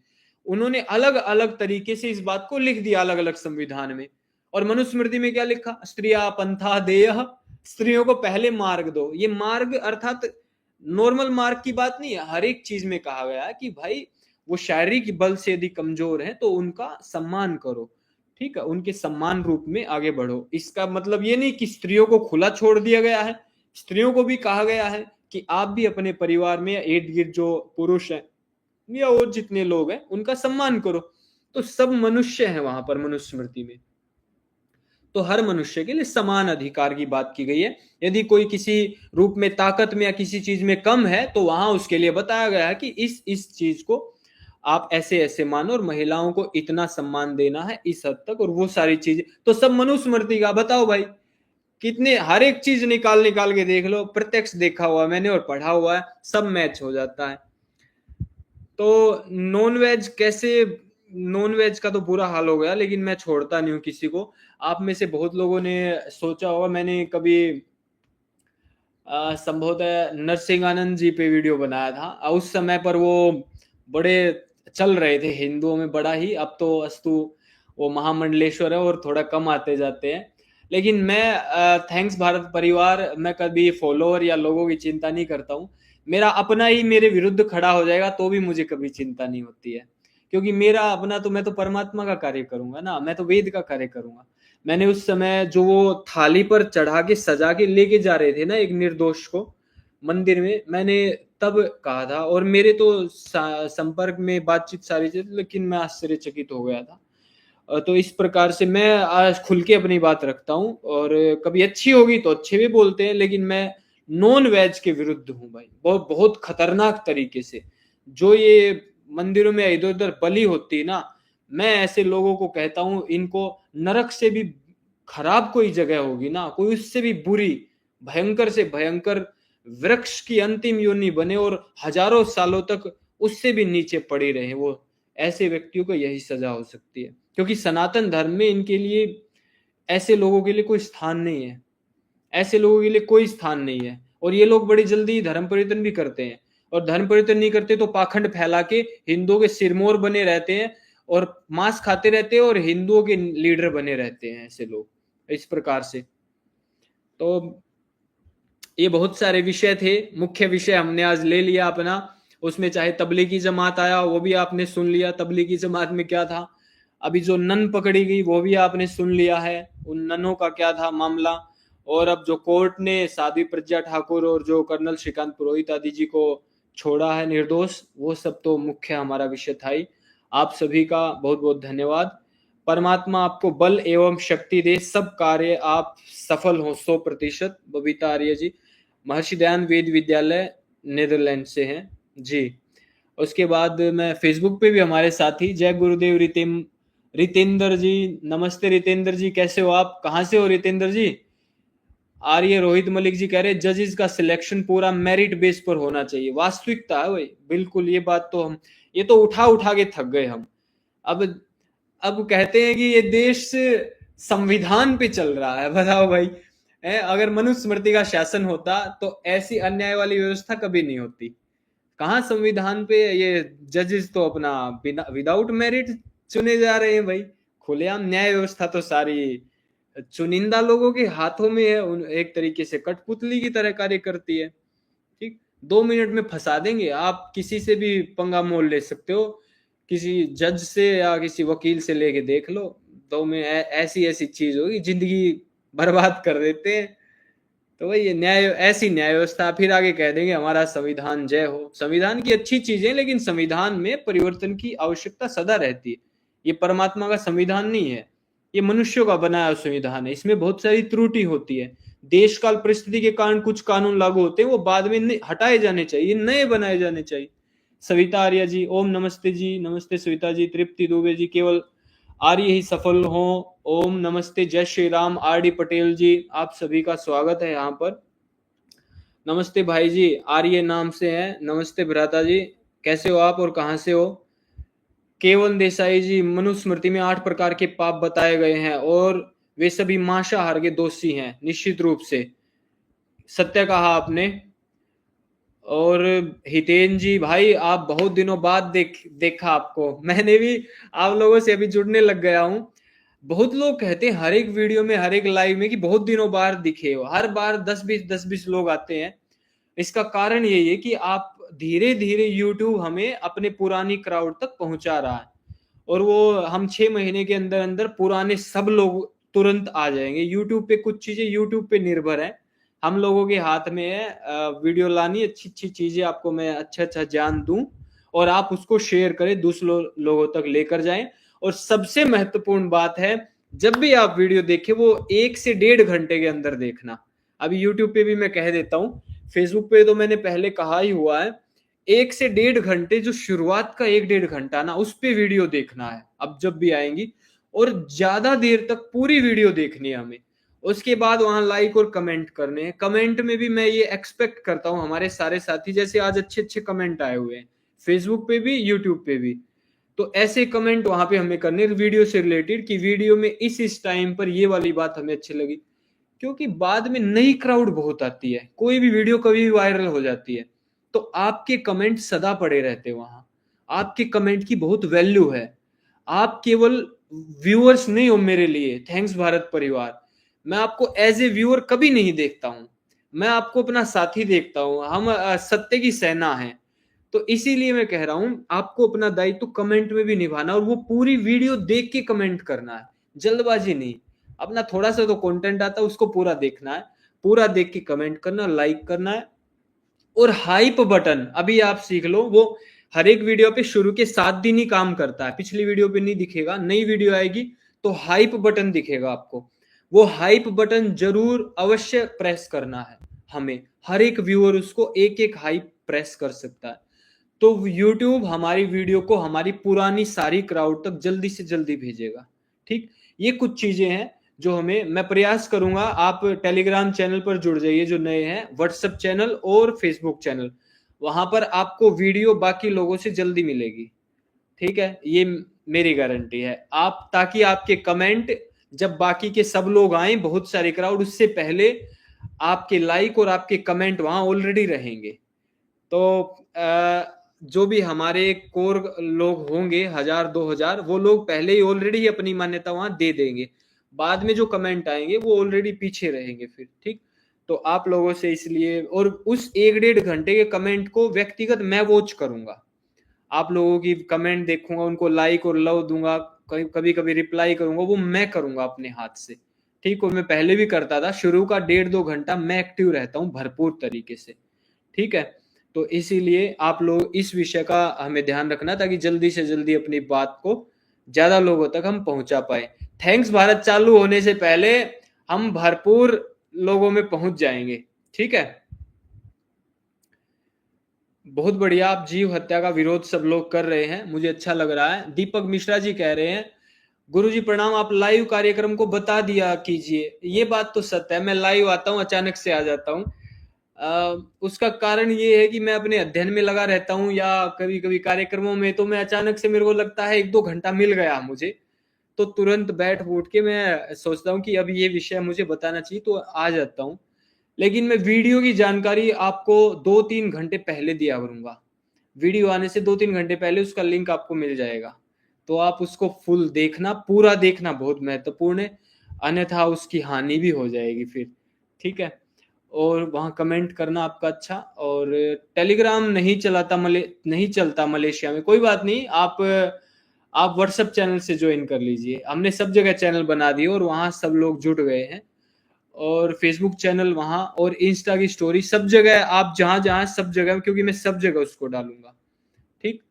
उन्होंने अलग अलग तरीके से इस बात को लिख दिया अलग अलग संविधान में। और मनुस्मृति में क्या लिखा? स्त्रिया पंथा देयः, स्त्रियों को पहले मार्ग दो। ये मार्ग अर्थात नॉर्मल मार्ग की बात नहीं है, हर एक चीज में कहा गया है कि भाई वो शारीरिक बल से यदि कमजोर है तो उनका सम्मान करो, ठीक है, उनके सम्मान रूप में आगे बढ़ो। इसका मतलब ये नहीं कि स्त्रियों को खुला छोड़ दिया गया है। स्त्रियों को भी कहा गया है कि आप भी अपने परिवार में या इर्द गिर्द जो पुरुष है या और जितने लोग हैं उनका सम्मान करो। तो सब मनुष्य है वहां पर मनुस्मृति में। तो हर मनुष्य के लिए समान अधिकार की बात की गई है। यदि कोई किसी रूप में, ताकत में या किसी चीज में कम है, तो वहां उसके लिए बताया गया है कि इस चीज को आप ऐसे ऐसे मानो और महिलाओं को इतना सम्मान देना है इस हद तक, और वो सारी चीजें तो सब मनुस्मृति का। बताओ भाई, कितने, हर एक चीज निकाल निकाल के देख लो, प्रत्यक्ष देखा हुआ मैंने और पढ़ा हुआ है, सब मैच हो जाता है। तो नॉन वेज कैसे, नॉन वेज का तो बुरा हाल हो गया, लेकिन मैं छोड़ता नहीं हूँ किसी को। आप में से बहुत लोगों ने सोचा होगा, मैंने कभी संभवतः नरसिंहानंद जी पे वीडियो बनाया था। उस समय पर वो बड़े चल रहे थे हिंदुओं में बड़ा ही। अब तो अस्तु वो महामंडलेश्वर है और थोड़ा कम आते जाते हैं। लेकिन मैं थैंक्स भारत परिवार, मैं कभी फॉलोअर या लोगों की चिंता नहीं करता हूँ। मेरा अपना ही मेरे विरुद्ध खड़ा हो जाएगा तो भी मुझे कभी चिंता नहीं होती है, क्योंकि मेरा अपना तो, मैं तो परमात्मा का कार्य करूंगा ना, मैं तो वेद का कार्य करूंगा। मैंने उस समय जो वो थाली पर चढ़ा के सजा के लेके जा रहे थे ना एक निर्दोष को मंदिर में, मैंने तब कहा था, और मेरे तो संपर्क में बातचीत सारी चीज, लेकिन मैं आश्चर्यचकित हो गया था। तो इस प्रकार से मैं आज खुल के अपनी बात रखता हूँ, और कभी अच्छी होगी तो अच्छे भी बोलते हैं, लेकिन मैं नॉन वेज के विरुद्ध हूँ भाई, बहुत बहुत खतरनाक तरीके से। जो ये मंदिरों में इधर उधर बलि होती है ना, मैं ऐसे लोगों को कहता हूँ, इनको नरक से भी खराब कोई जगह होगी ना, कोई उससे भी बुरी, भयंकर से भयंकर वृक्ष की अंतिम योनि बने और हजारों सालों तक उससे भी नीचे पड़ी रहे, वो ऐसे व्यक्तियों को यही सजा हो सकती है। क्योंकि सनातन धर्म में इनके लिए, ऐसे लोगों के लिए कोई स्थान नहीं है, ऐसे लोगों के लिए कोई स्थान नहीं है। और ये लोग बड़ी जल्दी धर्म परिवर्तन भी करते हैं, और धर्म परिवर्तन नहीं करते तो पाखंड फैला के हिंदुओं के सिरमौर बने रहते हैं और मांस खाते रहते हैं और हिंदुओं के लीडर बने रहते हैं ऐसे लोग। इस प्रकार से। तो ये बहुत सारे विषय थे, मुख्य विषय हमने आज ले लिया अपना। उसमें चाहे तबलीगी जमात आया, वो भी आपने सुन लिया, तबलीगी जमात में क्या था। अभी जो नन पकड़ी गई वो भी आपने सुन लिया है, उन ननों का क्या था मामला। और अब जो कोर्ट ने साध्वी प्रज्ञा ठाकुर और जो कर्नल श्रीकांत पुरोहित आदि जी को छोड़ा है निर्दोष, वो सब तो मुख्य हमारा विषय था ही। आप सभी का बहुत बहुत धन्यवाद। परमात्मा आपको बल एवं शक्ति दे, सब कार्य आप सफल हो 100%। बबीता आर्य जी, महर्षि दयानंद वेद विद्यालय, नीदरलैंड से हैं जी। उसके बाद मैं फेसबुक पे भी हमारे साथी जय गुरुदेव रितेंद्र जी, नमस्ते रितेंद्र जी, कैसे हो आप, कहाँ से हो रितेंद्र जी। आर्य रोहित मलिक जी कह रहे जजेस का सिलेक्शन पूरा मेरिट बेस पर होना चाहिए, वास्तविकता है भाई, बिल्कुल ये बात तो हम, ये तो उठा उठा के थक गए हम। अब अब कहते हैं कि ये देश संविधान पे चल रहा है, बताओ भाई। अगर मनुस्मृति का शासन होता तो ऐसी अन्याय वाली व्यवस्था कभी नहीं होती। कहाँ संविधान पे ये जजेस तो अपना विदाउट मेरिट चुने जा रहे हैं भाई। खुलेआम न्याय व्यवस्था तो सारी चुनिंदा लोगों के हाथों में है, एक तरीके से कठपुतली की तरह कार्य करती है। ठीक, 2 मिनट में फंसा देंगे, आप किसी से भी पंगा मोल ले सकते हो, किसी जज से या किसी वकील से लेके देख लो, तो में ऐसी ऐसी चीज होगी, जिंदगी बर्बाद कर देते हैं। तो भाई ये न्याय, ऐसी न्याय व्यवस्था, फिर आगे कह देंगे हमारा संविधान जय हो। संविधान की अच्छी चीजें, लेकिन संविधान में परिवर्तन की आवश्यकता सदा रहती है। ये परमात्मा का संविधान नहीं है, ये मनुष्यों का बनाया संविधान है, इसमें बहुत सारी त्रुटि होती है। देश काल परिस्थिति के कारण कुछ कानून लागू होते हैं, वो बाद में हटाए जाने चाहिए, नए बनाए जाने चाहिए। सविता आर्य जी, ओम नमस्ते जी, नमस्ते सविता जी। तृप्ति दुबे जी, केवल आर्य ही सफल हो, ओम नमस्ते। जय श्री राम। आर डी पटेल जी, आप सभी का स्वागत है यहाँ पर। नमस्ते भाई जी, आर्य नाम से हैं। नमस्ते भ्राता जी, कैसे हो आप और कहाँ से हो। केवल देसाई जी, मनुस्मृति में 8 प्रकार के पाप बताए गए हैं और वे सभी मांसाहार के दोषी हैं, निश्चित रूप से सत्य कहा आपने। और हितेन जी भाई, आप बहुत दिनों बाद देखा आपको, मैंने भी आप लोगों से अभी जुड़ने लग गया हूं। बहुत लोग कहते हैं हर एक वीडियो में, हर एक लाइव में कि बहुत दिनों बाद दिखे हो, हर बार 10-20 लोग आते हैं। इसका कारण यही है कि आप धीरे धीरे यूट्यूब हमें अपने पुरानी क्राउड तक पहुंचा रहा है, और वो हम 6 महीने के अंदर अंदर पुराने सब लोग तुरंत आ जाएंगे। यूट्यूब पे कुछ चीजें यूट्यूब पे निर्भर है, हम लोगों के हाथ में है वीडियो लानी, अच्छी अच्छी चीजें आपको मैं अच्छा अच्छा ज्ञान दूं और आप उसको शेयर करें, दूसरे लोगों तक लेकर जाएं। और सबसे महत्वपूर्ण बात है, जब भी आप वीडियो देखें वो 1 से 1.5 घंटे के अंदर देखना। अभी यूट्यूब पे भी मैं कह देता हूँ, फेसबुक पे तो मैंने पहले कहा ही हुआ है, 1 से 1.5 घंटे, जो शुरुआत का 1-1.5 घंटा ना, उस पे वीडियो देखना है अब जब भी आएंगी, और ज्यादा देर तक पूरी वीडियो देखनी है हमें। उसके बाद वहां लाइक और कमेंट करने हैं। कमेंट में भी मैं ये एक्सपेक्ट करता हूँ हमारे सारे साथी, जैसे आज अच्छे अच्छे कमेंट आए हुए हैं फेसबुक पे भी यूट्यूब पे भी, तो ऐसे कमेंट वहां पे हमें करने वीडियो से रिलेटेड, कि वीडियो में इस टाइम पर ये वाली बात हमें अच्छी लगी। क्योंकि बाद में नई क्राउड बहुत आती है, कोई भी वीडियो कभी भी वायरल हो जाती है, तो आपके कमेंट सदा पड़े रहते हैं वहां। आपके कमेंट की बहुत वैल्यू है। आप केवल व्यूअर्स नहीं हो मेरे लिए, थैंक्स भारत परिवार, मैं आपको एज ए व्यूअर कभी नहीं देखता हूं, मैं आपको अपना साथी देखता हूं। हम सत्य की सेना है, तो इसीलिए मैं कह रहा हूं आपको अपना दायित्व कमेंट में भी निभाना, और वो पूरी वीडियो देख के कमेंट करना है, जल्दबाजी नहीं। अपना थोड़ा सा तो कंटेंट आता है, उसको पूरा देखना है, पूरा देख के कमेंट करना, लाइक करना है। और हाइप बटन अभी आप सीख लो, वो हर एक वीडियो पे शुरू के 7 दिन ही काम करता है, पिछली वीडियो पे नहीं दिखेगा। नई वीडियो आएगी तो हाइप बटन दिखेगा आपको, वो हाइप बटन जरूर अवश्य प्रेस करना है हमें। हर एक व्यूअर उसको एक एक हाइप प्रेस कर सकता है, तो YouTube हमारी वीडियो को हमारी पुरानी सारी क्राउड तक जल्दी से जल्दी भेजेगा। ठीक, ये कुछ चीजें हैं जो हमें, मैं प्रयास करूंगा। आप टेलीग्राम चैनल पर जुड़ जाइए जो नए हैं, व्हाट्सएप चैनल और फेसबुक चैनल, वहां पर आपको वीडियो बाकी लोगों से जल्दी मिलेगी। ठीक है, ये मेरी गारंटी है। आप, ताकि आपके कमेंट जब बाकी के सब लोग आए, बहुत सारे क्राउड, उससे पहले आपके लाइक और आपके कमेंट वहां ऑलरेडी रहेंगे। तो जो भी हमारे कोर लोग होंगे 1000-2000, वो लोग पहले ही ऑलरेडी अपनी मान्यता वहां दे देंगे। बाद में जो कमेंट आएंगे वो ऑलरेडी पीछे रहेंगे फिर, ठीक। तो आप लोगों से इसलिए, और उस 1-1.5 घंटे के कमेंट को व्यक्तिगत मैं वॉच करूंगा, आप लोगों की कमेंट देखूंगा, उनको लाइक और लव दूंगा, कभी कभी रिप्लाई करूंगा, वो मैं करूंगा अपने हाथ से, ठीक। और मैं पहले भी करता था, शुरू का 1.5-2 घंटा मैं एक्टिव रहता हूँ भरपूर तरीके से, ठीक है। तो इसीलिए आप लोग इस विषय का हमें ध्यान रखना, ताकि जल्दी से जल्दी अपनी बात को ज्यादा लोगों तक हम पहुंचा पाए। थैंक्स भारत चालू होने से पहले हम भरपूर लोगों में पहुंच जाएंगे, ठीक है। बहुत बढ़िया, आप जीव हत्या का विरोध सब लोग कर रहे हैं, मुझे अच्छा लग रहा है। दीपक मिश्रा जी कह रहे हैं, गुरुजी प्रणाम, आप लाइव कार्यक्रम को बता दिया कीजिए। ये बात तो सत्य है, मैं लाइव आता हूँ, अचानक से आ जाता हूँ। उसका कारण ये है कि मैं अपने अध्ययन में लगा रहता हूँ, या कभी कभी कार्यक्रमों में, तो मैं अचानक से, मेरे को लगता है 1-2 घंटा मिल गया मुझे, तो तुरंत बैठ उठ के मैं सोचता हूँ कि अब ये विषय मुझे बताना चाहिए, तो आ जाता हूँ। लेकिन मैं वीडियो की जानकारी आपको 2-3 घंटे पहले दिया करूंगा, वीडियो आने से 2-3 घंटे पहले उसका लिंक आपको मिल जाएगा, तो आप उसको फुल देखना, पूरा देखना बहुत महत्वपूर्ण है, अन्यथा उसकी हानि भी हो जाएगी फिर, ठीक है। और वहाँ कमेंट करना आपका अच्छा। और टेलीग्राम नहीं चलता मलेशिया में, कोई बात नहीं, आप व्हाट्सएप चैनल से ज्वाइन कर लीजिए, हमने सब जगह चैनल बना दिए और वहाँ सब लोग जुट गए हैं, और फेसबुक चैनल वहाँ, और इंस्टा की स्टोरी, सब जगह आप जहाँ जहाँ, सब जगह, क्योंकि मैं सब जगह उसको डालूंगा, ठीक।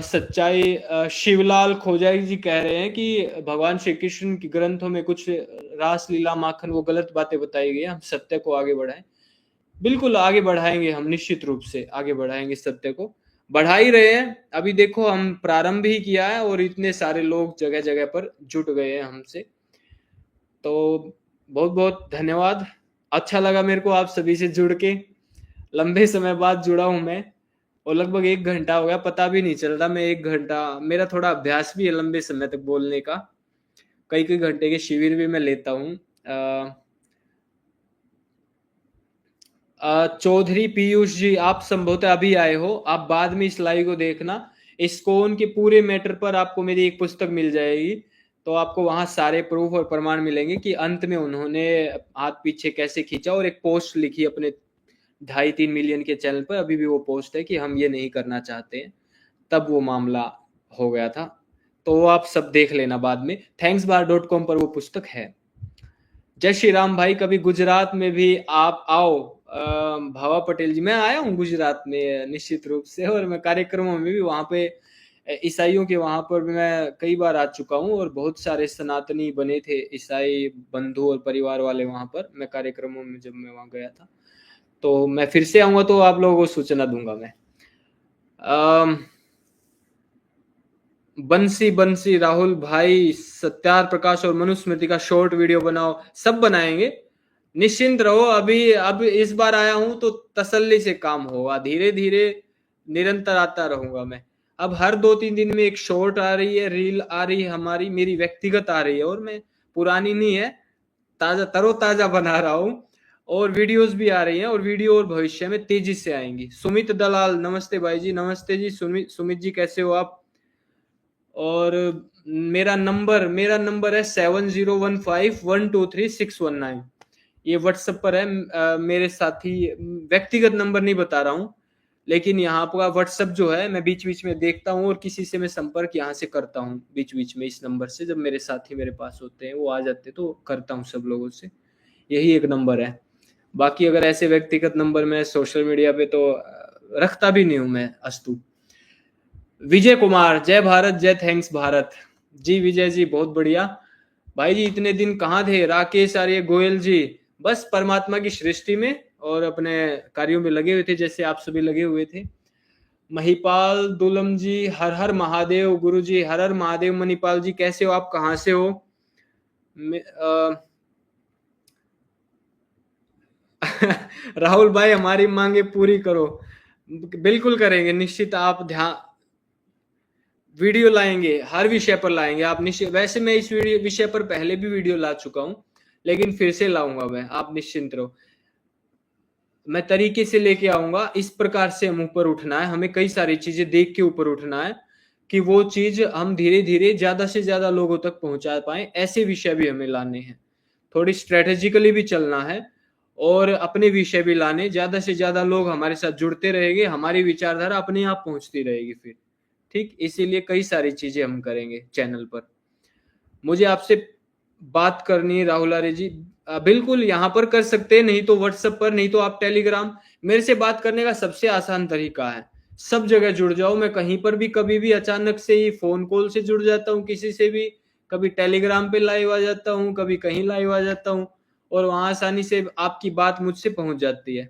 सच्चाई, शिवलाल खोजाई जी कह रहे हैं कि भगवान श्री कृष्ण के ग्रंथों में कुछ रास लीला माखन वो गलत बातें बताई गई, हम सत्य को आगे बढ़ाएं। बिल्कुल आगे बढ़ाएंगे हम, निश्चित रूप से आगे बढ़ाएंगे, सत्य को बढ़ा ही रहे हैं। अभी देखो हम प्रारंभ ही किया है और इतने सारे लोग जगह जगह पर जुट गए हैं हमसे, तो बहुत बहुत धन्यवाद। अच्छा लगा मेरे को आप सभी से जुड़ के, लंबे समय बाद जुड़ा हूं मैं, और लगभग 1 घंटा हो गया, पता भी नहीं चल रहा। मैं 1 घंटा, मेरा थोड़ा अभ्यास भी है लंबे समय तक बोलने का, कई कई घंटे के शिविर भी मैं लेता हूँ। चौधरी पीयूष जी, आप संभवतः अभी आए हो, आप बाद में इस लाइव को देखना, इस्कॉन के पूरे मैटर पर आपको मेरी एक पुस्तक मिल जाएगी, तो आपको वहां सारे प्रूफ और प्रमाण मिलेंगे कि अंत में उन्होंने हाथ पीछे कैसे खींचा, और एक पोस्ट लिखी अपने 2.5-3 मिलियन के चैनल पर, अभी भी वो पोस्ट है कि हम ये नहीं करना चाहते हैं, तब वो मामला हो गया था। तो वो आप सब देख लेना बाद में, thanksbar.com पर वो पुस्तक है। जय श्री राम भाई, कभी गुजरात में भी आप आओ। भावा पटेल जी, मैं आया हूँ गुजरात में निश्चित रूप से, और मैं कार्यक्रमों में भी वहां पे, ईसाइयों के वहां पर मैं कई बार आ चुका हूँ, और बहुत सारे सनातनी बने थे ईसाई बंधु और परिवार वाले वहां पर, मैं कार्यक्रमों में जब मैं वहां गया था, तो मैं फिर से आऊंगा तो आप लोगों को सूचना दूंगा मैं। बंसी बंसी राहुल भाई, सत्यार प्रकाश और मनुस्मृति का शॉर्ट वीडियो बनाओ, सब बनाएंगे, निश्चिंत रहो। अभी अब इस बार आया हूं तो तसल्ली से काम होगा, धीरे धीरे निरंतर आता रहूंगा मैं। अब हर 2-3 दिन में एक शॉर्ट आ रही है, रील आ रही है हमारी, मेरी व्यक्तिगत आ रही है, और मैं पुरानी नहीं है, ताजा तरोताजा बना रहा हूँ, और वीडियोस भी आ रही हैं, और वीडियो और भविष्य में तेजी से आएंगी। सुमित दलाल, नमस्ते भाई जी, नमस्ते जी। सुमित जी कैसे हो आप? और मेरा नंबर है 7015123619, ये व्हाट्सएप पर है। मेरे साथी, व्यक्तिगत नंबर नहीं बता रहा हूँ, लेकिन यहाँ पर व्हाट्सएप जो है, मैं बीच बीच में देखता हूँ, और किसी से मैं संपर्क यहाँ से करता हूँ बीच बीच में, इस नंबर से जब मेरे साथी मेरे पास होते हैं, वो आ जाते तो करता हूँ सब लोगों से, यही एक नंबर है। बाकी अगर ऐसे व्यक्तिगत नंबर मैं सोशल मीडिया पे तो रखता भी नहीं हूँ मैं, अस्तु। विजय कुमार, जय भारत, जय थैंक्स भारत जी। विजय जी बहुत बढ़िया भाई जी, इतने दिन कहाँ थे? राकेश आर्य गोयल जी, बस परमात्मा की सृष्टि में और अपने कार्यों में लगे हुए थे, जैसे आप सभी लगे हुए थे। महिपाल दुलम जी, हर हर महादेव। गुरु जी हर हर महादेव। मणिपाल जी कैसे हो आप, कहाँ से हो? राहुल भाई, हमारी मांगे पूरी करो, बिल्कुल करेंगे निश्चित। आप ध्यान, वीडियो लाएंगे, हर विषय पर लाएंगे आप निश्चित। वैसे मैं इस विषय पर पहले भी वीडियो ला चुका हूं, लेकिन फिर से लाऊंगा मैं, आप निश्चिंत रहो। मैं तरीके से लेके आऊंगा, इस प्रकार से हम ऊपर उठना है, हमें कई सारी चीजें देख के ऊपर उठना है, कि वो चीज हम धीरे धीरे ज्यादा से ज्यादा लोगों तक पहुंचा पाए, ऐसे विषय भी हमें लाने हैं। थोड़ी स्ट्रेटेजिकली भी चलना है और अपने विषय भी लाने, ज्यादा से ज्यादा लोग हमारे साथ जुड़ते रहेंगे, हमारी विचारधारा अपने आप पहुंचती रहेगी फिर। ठीक, इसीलिए कई सारी चीजें हम करेंगे चैनल पर। मुझे आपसे बात करनी है राहुल आर्य जी, बिल्कुल यहाँ पर कर सकते हैं, नहीं तो व्हाट्सएप पर, नहीं तो आप टेलीग्राम। मेरे से बात करने का सबसे आसान तरीका है, सब जगह जुड़ जाओ। मैं कहीं पर भी कभी भी अचानक से ही फोन कॉल से जुड़ जाता हूँ किसी से भी, कभी टेलीग्राम पे लाइव आ जाता हूँ, कभी कहीं लाइव आ जाता हूँ, और वहां आसानी से आपकी बात मुझसे पहुंच जाती है।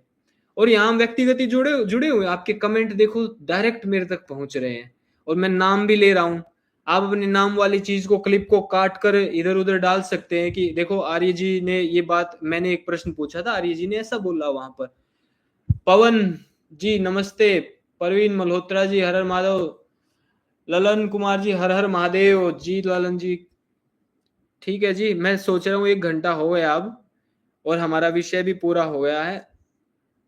और यहाँ व्यक्तिगत जुड़े जुड़े हुए, आपके कमेंट देखो डायरेक्ट मेरे तक पहुंच रहे हैं, और मैं नाम भी ले रहा हूँ। आप अपने नाम वाली चीज को, क्लिप को काट कर इधर उधर डाल सकते हैं कि देखो आर्य जी ने ये बात, मैंने एक प्रश्न पूछा था, आर्य जी ने ऐसा बोला वहां पर। पवन जी नमस्ते, परवीन मल्होत्रा जी हर हर महादेव, ललन कुमार जी हर हर महादेव जी, ललन जी ठीक है जी। मैं सोच रहा हूँ 1 घंटा हो गया अब, और हमारा विषय भी पूरा हो गया है।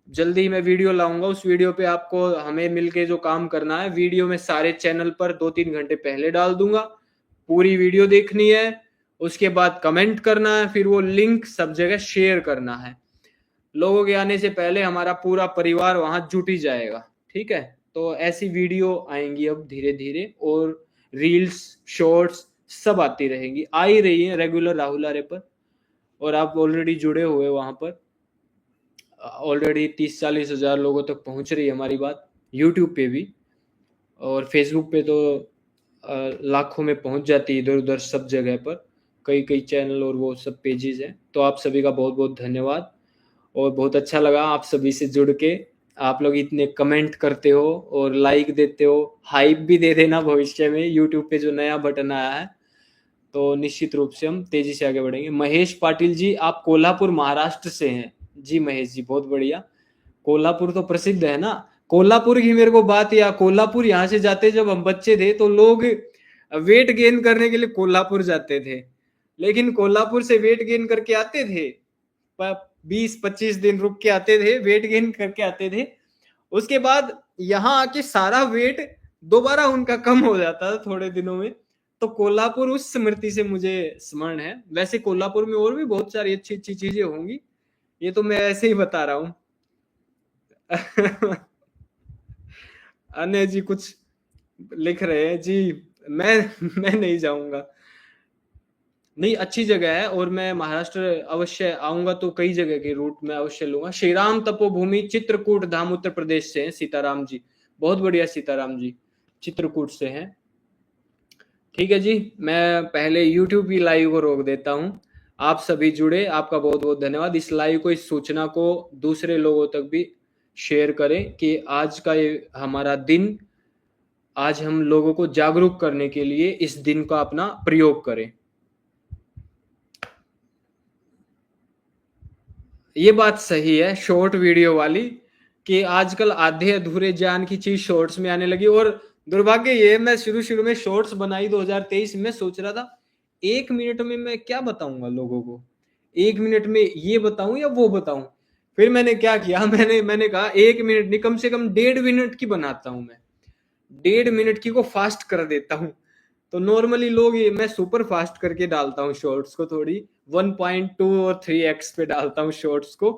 जल्दी ही मैं वीडियो लाऊंगा, उस वीडियो पे आपको, हमें मिलके जो काम करना है, वीडियो में सारे चैनल पर 2-3 घंटे पहले डाल दूंगा, पूरी वीडियो देखनी है, उसके बाद कमेंट करना है, फिर वो लिंक सब जगह शेयर करना है। लोगों के आने से पहले हमारा पूरा परिवार वहां जुट ही जाएगा। ठीक है, तो ऐसी वीडियो आएंगी अब धीरे धीरे, और रील्स, शॉर्ट्स सब आती रहेंगी, आ ही रही है रेगुलर राहुल आर्य पर। और आप ऑलरेडी जुड़े हुए वहां पर, ऑलरेडी 30-40 हजार लोगों तक पहुंच रही है हमारी बात, यूट्यूब पे भी, और फेसबुक पे तो लाखों में पहुंच जाती है, इधर उधर सब जगह पर, कई कई चैनल और वो सब पेजेस हैं। तो आप सभी का बहुत बहुत धन्यवाद, और बहुत अच्छा लगा आप सभी से जुड़ के। आप लोग इतने कमेंट करते हो और लाइक देते हो, हाइप भी दे देना भविष्य में, यूट्यूब पे जो नया बटन आया है, तो निश्चित रूप से हम तेजी से आगे बढ़ेंगे। महेश पाटिल जी, आप कोल्हापुर महाराष्ट्र से हैं जी? महेश जी बहुत बढ़िया, कोल्हापुर तो प्रसिद्ध है ना। कोल्हापुर की मेरे को बात, या कोल्हापुर यहाँ से जाते जब हम बच्चे थे तो लोग वेट गेन करने के लिए कोल्हापुर जाते थे, लेकिन कोल्हापुर से वेट गेन करके आते थे, 20-25 दिन रुक के आते थे, वेट गेन करके आते थे, उसके बाद यहाँ आके सारा वेट दोबारा उनका कम हो जाता था थोड़े दिनों में। तो कोल्हापुर उस स्मृति से मुझे स्मरण है। वैसे कोल्हापुर में और भी बहुत सारी अच्छी अच्छी चीजें होंगी, ये तो मैं ऐसे ही बता रहा हूँ। अन्य जी कुछ लिख रहे हैं जी, मैं नहीं जाऊंगा। नहीं, अच्छी जगह है, और मैं महाराष्ट्र अवश्य आऊंगा तो कई जगह के रूट में अवश्य लूंगा। श्रीराम तपोभूमि चित्रकूट धाम उत्तर प्रदेश से हैं सीताराम जी, बहुत बढ़िया सीताराम जी, चित्रकूट से हैं। ठीक है जी, मैं पहले यूट्यूब की लाइव को रोक देता हूँ। आप सभी जुड़े, आपका बहुत बहुत धन्यवाद। इस लाइव को, इस सूचना को दूसरे लोगों तक भी शेयर करें कि आज का ये हमारा दिन, आज हम लोगों को जागरूक करने के लिए इस दिन का अपना प्रयोग करें। ये बात सही है शॉर्ट वीडियो वाली, कि आजकल आधे अधूरे ज्ञान की चीज शॉर्ट्स में आने लगी। और दुर्भाग्य ये, मैं शुरू शुरू में शॉर्ट्स बनाई 2023 में, सोच रहा था 1 मिनट में मैं क्या बताऊंगा लोगों को, 1 मिनट में ये बताऊं या वो बताऊं। फिर मैंने क्या किया, मैंने कहा 1 मिनट नहीं, कम से कम 1.5 मिनट की बनाता हूं मैं, 1.5 मिनट की को फास्ट कर देता हूँ। तो नॉर्मली लोग, ये मैं सुपर फास्ट करके डालता हूँ शॉर्ट्स को, थोड़ी 1.2 और 3x पे डालता हूँ शॉर्ट्स को,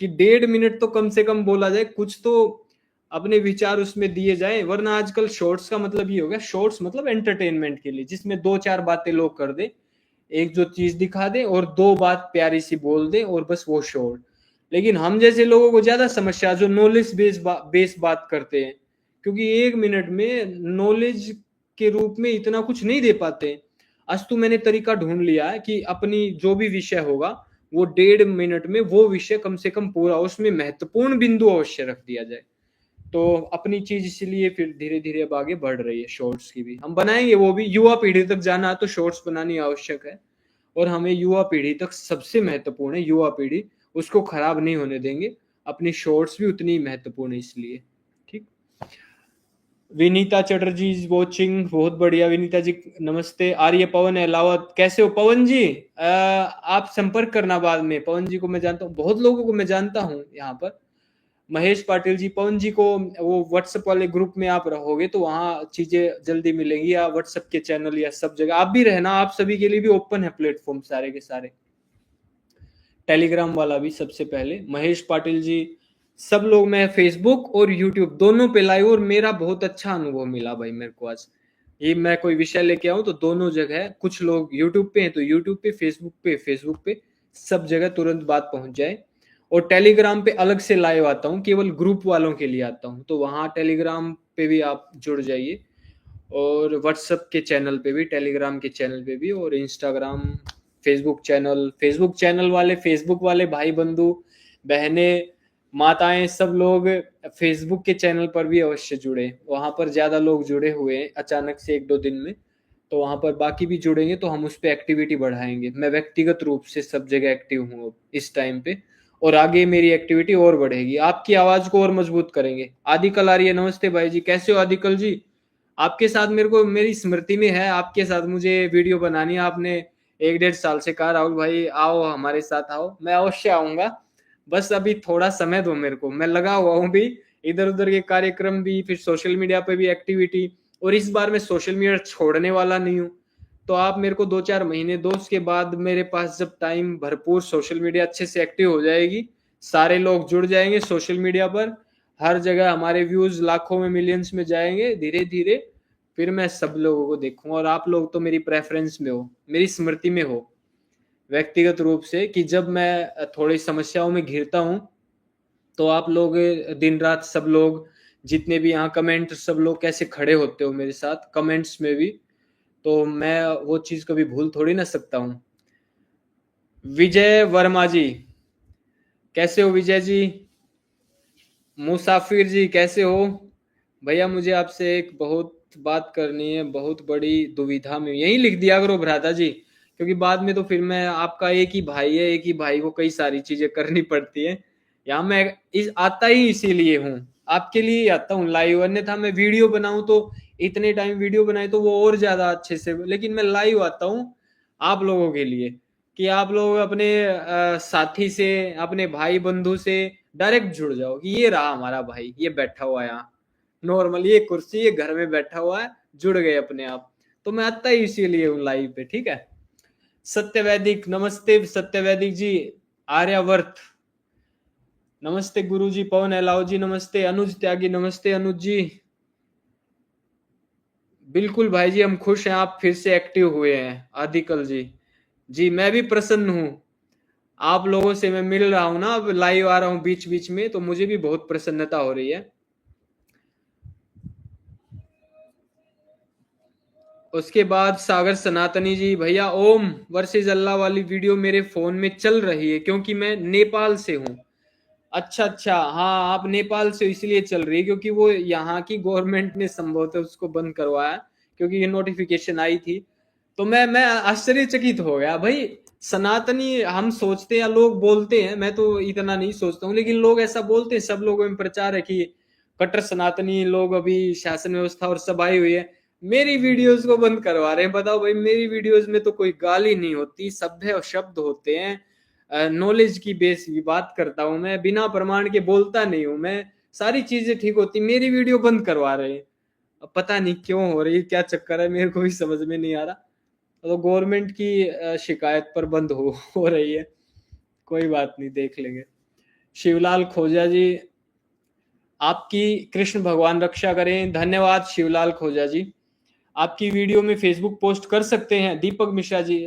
कि 1.5 मिनट तो कम से कम बोला जाए, कुछ तो अपने विचार उसमें दिए जाए। वरना आजकल शॉर्ट्स का मतलब ये हो गया, शॉर्ट्स मतलब एंटरटेनमेंट के लिए, जिसमें 2-4 बातें लोग कर दे, एक जो चीज दिखा दे और 2 बात प्यारी सी बोल दे, और बस वो शॉर्ट। लेकिन हम जैसे लोगों को ज्यादा समस्या, जो नॉलेज बेस बात करते हैं, क्योंकि 1 मिनट में नॉलेज के रूप में इतना कुछ नहीं दे पाते। आज तो मैंने तरीका ढूंढ लिया है कि अपनी जो भी विषय होगा, वो 1.5 मिनट में वो विषय कम से कम पूरा, उसमें महत्वपूर्ण बिंदु अवश्य रख दिया जाए। तो अपनी चीज इसलिए फिर धीरे धीरे अब आगे बढ़ रही है। शॉर्ट्स की भी हम बनाएंगे, वो भी युवा पीढ़ी तक जाना है तो शॉर्ट्स बनानी आवश्यक है। और हमें युवा पीढ़ी तक सबसे महत्वपूर्ण है, युवा पीढ़ी, उसको खराब नहीं होने देंगे। अपनी शॉर्ट्स भी उतनी महत्वपूर्ण है इसलिए। ठीक, विनीता चटर्जी इज वॉचिंग, बहुत बढ़िया विनीता जी, नमस्ते। आर्य पवन अहलावत, कैसे हो पवन जी? आप संपर्क करना बाद में, पवन जी को मैं जानता हूँ, बहुत लोगों को मैं जानता हूँ यहाँ पर। महेश पाटिल जी, पवन जी को वो व्हाट्सएप वाले ग्रुप में आप रहोगे तो वहाँ चीजें जल्दी मिलेंगी, या व्हाट्सएप के चैनल या सब जगह आप भी रहना, आप सभी के लिए भी ओपन है प्लेटफॉर्म सारे के सारे। टेलीग्राम वाला भी सबसे पहले महेश पाटिल जी, सब लोग, मैं फेसबुक और यूट्यूब दोनों पे लाइव, और मेरा बहुत अच्छा अनुभव मिला भाई मेरे को आज। ये मैं कोई विषय लेके आऊं तो दोनों जगह, कुछ लोग यूट्यूब पे हैं तो यूट्यूब पे, फेसबुक पे, सब जगह तुरंत बात पहुंच जाए। और टेलीग्राम पे अलग से लाइव आता हूँ, केवल ग्रुप वालों के लिए आता हूँ, तो वहाँ टेलीग्राम पे भी आप जुड़ जाइए, और व्हाट्सएप के चैनल पे भी, टेलीग्राम के चैनल पे भी, और इंस्टाग्राम, फेसबुक चैनल वाले, फेसबुक वाले भाई बंधु बहने माताएं सब लोग फेसबुक के चैनल पर भी अवश्य जुड़े, वहां पर ज्यादा लोग जुड़े हुए हैं अचानक से 1-2 दिन में, तो वहां पर बाकी भी जुड़ेंगे तो हम उस पर एक्टिविटी बढ़ाएंगे। मैं व्यक्तिगत रूप से सब जगह एक्टिव हूँ इस टाइम पे, और आगे मेरी एक्टिविटी और बढ़ेगी, आपकी आवाज को और मजबूत करेंगे। आदिकल आ रही है, नमस्ते भाई जी, कैसे हो आदिकल जी? आपके साथ मेरे को, मेरी स्मृति में है आपके साथ मुझे वीडियो बनानी है, आपने 1-1.5 साल से कहा राहुल भाई आओ हमारे साथ आओ, मैं अवश्य आऊंगा, बस अभी थोड़ा समय दो मेरे को, मैं लगा हुआ हूँ भी, इधर उधर के कार्यक्रम भी, फिर सोशल मीडिया पे भी एक्टिविटी, और इस बार मैं सोशल मीडिया छोड़ने वाला नहीं हूँ, तो आप मेरे को 2-4 महीने दो, उसके बाद मेरे पास जब टाइम भरपूर, सोशल मीडिया अच्छे से एक्टिव हो जाएगी, सारे लोग जुड़ जाएंगे सोशल मीडिया पर, हर जगह हमारे व्यूज लाखों में, मिलियंस में जाएंगे धीरे धीरे, फिर मैं सब लोगों को देखूंगा, और आप लोग तो मेरी प्रेफरेंस में हो, मेरी स्मृति में हो व्यक्तिगत रूप से, कि जब मैं थोड़ी समस्याओं में घिरता हूं तो आप लोग दिन रात सब लोग, जितने भी यहाँ कमेंट, सब लोग कैसे खड़े होते हो मेरे साथ कमेंट्स में भी, तो मैं वो चीज कभी भूल थोड़ी ना सकता हूँ। विजय वर्मा जी, कैसे हो विजय जी? मुसाफिर जी कैसे हो? भैया मुझे आपसे एक बहुत बात करनी है, बहुत बड़ी दुविधा में, यही लिख दिया करो भ्राता जी, क्योंकि बाद में तो फिर मैं, आपका एक ही भाई है, एक ही भाई को कई सारी चीजें करनी पड़ती है, यहाँ मैं इस आता ही इसीलिए हूँ, आपके लिए ही आता हूँ लाइव, अन्यथा मैं वीडियो बनाऊं तो इतने टाइम वीडियो बनाए तो वो और ज्यादा अच्छे से, लेकिन मैं लाइव आता हूँ आप लोगों के लिए, कि आप लोग अपने साथी से, अपने भाई बंधु से डायरेक्ट जुड़ जाओ, कि ये रहा हमारा भाई, ये बैठा हुआ है यहाँ नॉर्मल, ये कुर्सी, ये घर में बैठा हुआ है, जुड़ गए अपने आप, तो मैं आता ही इसीलिए हूँ लाइव पे, ठीक है। सत्यवैदिक, नमस्ते सत्यवैदिक जी। आर्यावर्त, नमस्ते गुरु जी। पवन एलाओ जी नमस्ते। अनुज त्यागी, नमस्ते अनुज जी। बिल्कुल भाई जी, हम खुश हैं आप फिर से एक्टिव हुए हैं। आदिकल जी, जी मैं भी प्रसन्न हूँ, आप लोगों से मैं मिल रहा हूँ ना, अब लाइव आ रहा हूँ बीच बीच में, तो मुझे भी बहुत प्रसन्नता हो रही है। उसके बाद सागर सनातनी जी, भैया ओम वर्सेस अल्लाह वाली वीडियो मेरे फोन में चल रही है, क्योंकि मैं नेपाल से हूँ। अच्छा अच्छा, हाँ आप नेपाल से इसलिए चल रही है क्योंकि वो यहाँ की गवर्नमेंट ने संभवतः उसको बंद करवाया, क्योंकि ये नोटिफिकेशन आई थी, तो मैं आश्चर्यचकित हो गया भाई। सनातनी हम सोचते हैं, लोग बोलते हैं, मैं तो इतना नहीं सोचता हूँ, लेकिन लोग ऐसा बोलते हैं, सब लोगों में प्रचार है कि कट्टर सनातनी लोग अभी शासन व्यवस्था और सब आई हुई है, मेरी वीडियोस को बंद करवा रहे हैं। बताओ भाई, मेरी वीडियोस में तो कोई गाली नहीं होती, सभ्य शब्द होते हैं, नॉलेज की बेस की बात करता हूं मैं, बिना प्रमाण के बोलता नहीं हूं मैं, सारी चीजें ठीक होती, मेरी वीडियो बंद करवा रहे हैं। अब पता नहीं क्यों हो रही, क्या चक्कर है, मेरे को भी समझ में नहीं आ रहा, तो गवर्नमेंट की शिकायत पर बंद हो रही है, कोई बात नहीं, देख लेंगे। शिवलाल खोजा जी, आपकी कृष्ण भगवान रक्षा करें, धन्यवाद शिवलाल खोजा जी। आपकी वीडियो में फेसबुक पोस्ट कर सकते हैं दीपक मिश्रा जी,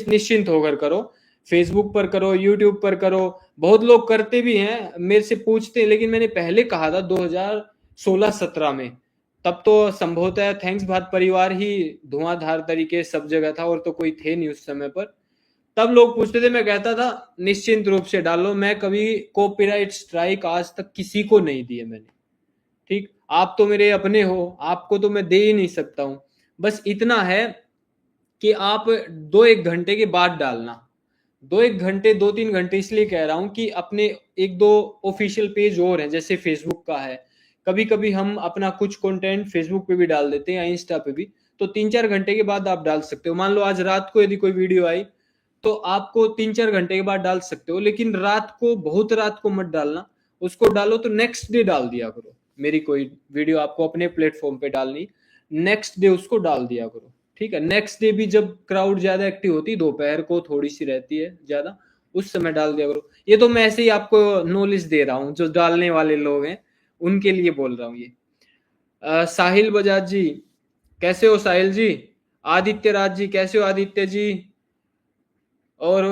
निश्चिंत होकर करो, फेसबुक पर करो, यूट्यूब पर करो, बहुत लोग करते भी हैं, मेरे से पूछते हैं, लेकिन मैंने पहले कहा था 2016-17 में, तब तो संभवतः थैंक्स भारत परिवार ही धुआंधार तरीके सब जगह था, और तो कोई थे नहीं उस समय पर, तब लोग पूछते थे, मैं कहता था निश्चिंत रूप से डालो, मैं कभी कॉपीराइट स्ट्राइक आज तक किसी को नहीं दिए मैंने, ठीक, आप तो मेरे अपने हो, आपको तो मैं दे ही नहीं सकता हूं, बस इतना है कि आप 2-1 घंटे के बाद डालना, 2-1 घंटे, 2-3 घंटे इसलिए कह रहा हूं कि अपने 1-2 ऑफिशियल पेज और हैं, जैसे फेसबुक का है, कभी कभी हम अपना कुछ कंटेंट फेसबुक पे भी डाल देते हैं या इंस्टा पे भी, तो 3-4 घंटे के बाद आप डाल सकते हो, मान लो आज रात को यदि कोई वीडियो आई तो आपको 3-4 घंटे के बाद डाल सकते हो, लेकिन रात को, बहुत रात को मत डालना, उसको डालो तो नेक्स्ट डे डाल दिया करो। मेरी कोई वीडियो आपको अपने प्लेटफॉर्म पे डालनी, नेक्स्ट डे उसको डाल दिया करो, ठीक है। नेक्स्ट डे भी जब क्राउड ज्यादा एक्टिव होती, दोपहर को थोड़ी सी रहती है ज्यादा, उस समय डाल दिया करो। ये तो मैं ऐसे ही आपको नॉलेज दे रहा हूँ, जो डालने वाले लोग हैं उनके लिए बोल रहा हूँ ये। साहिल बजाज जी कैसे हो साहिल जी? आदित्य राज जी कैसे हो आदित्य जी? और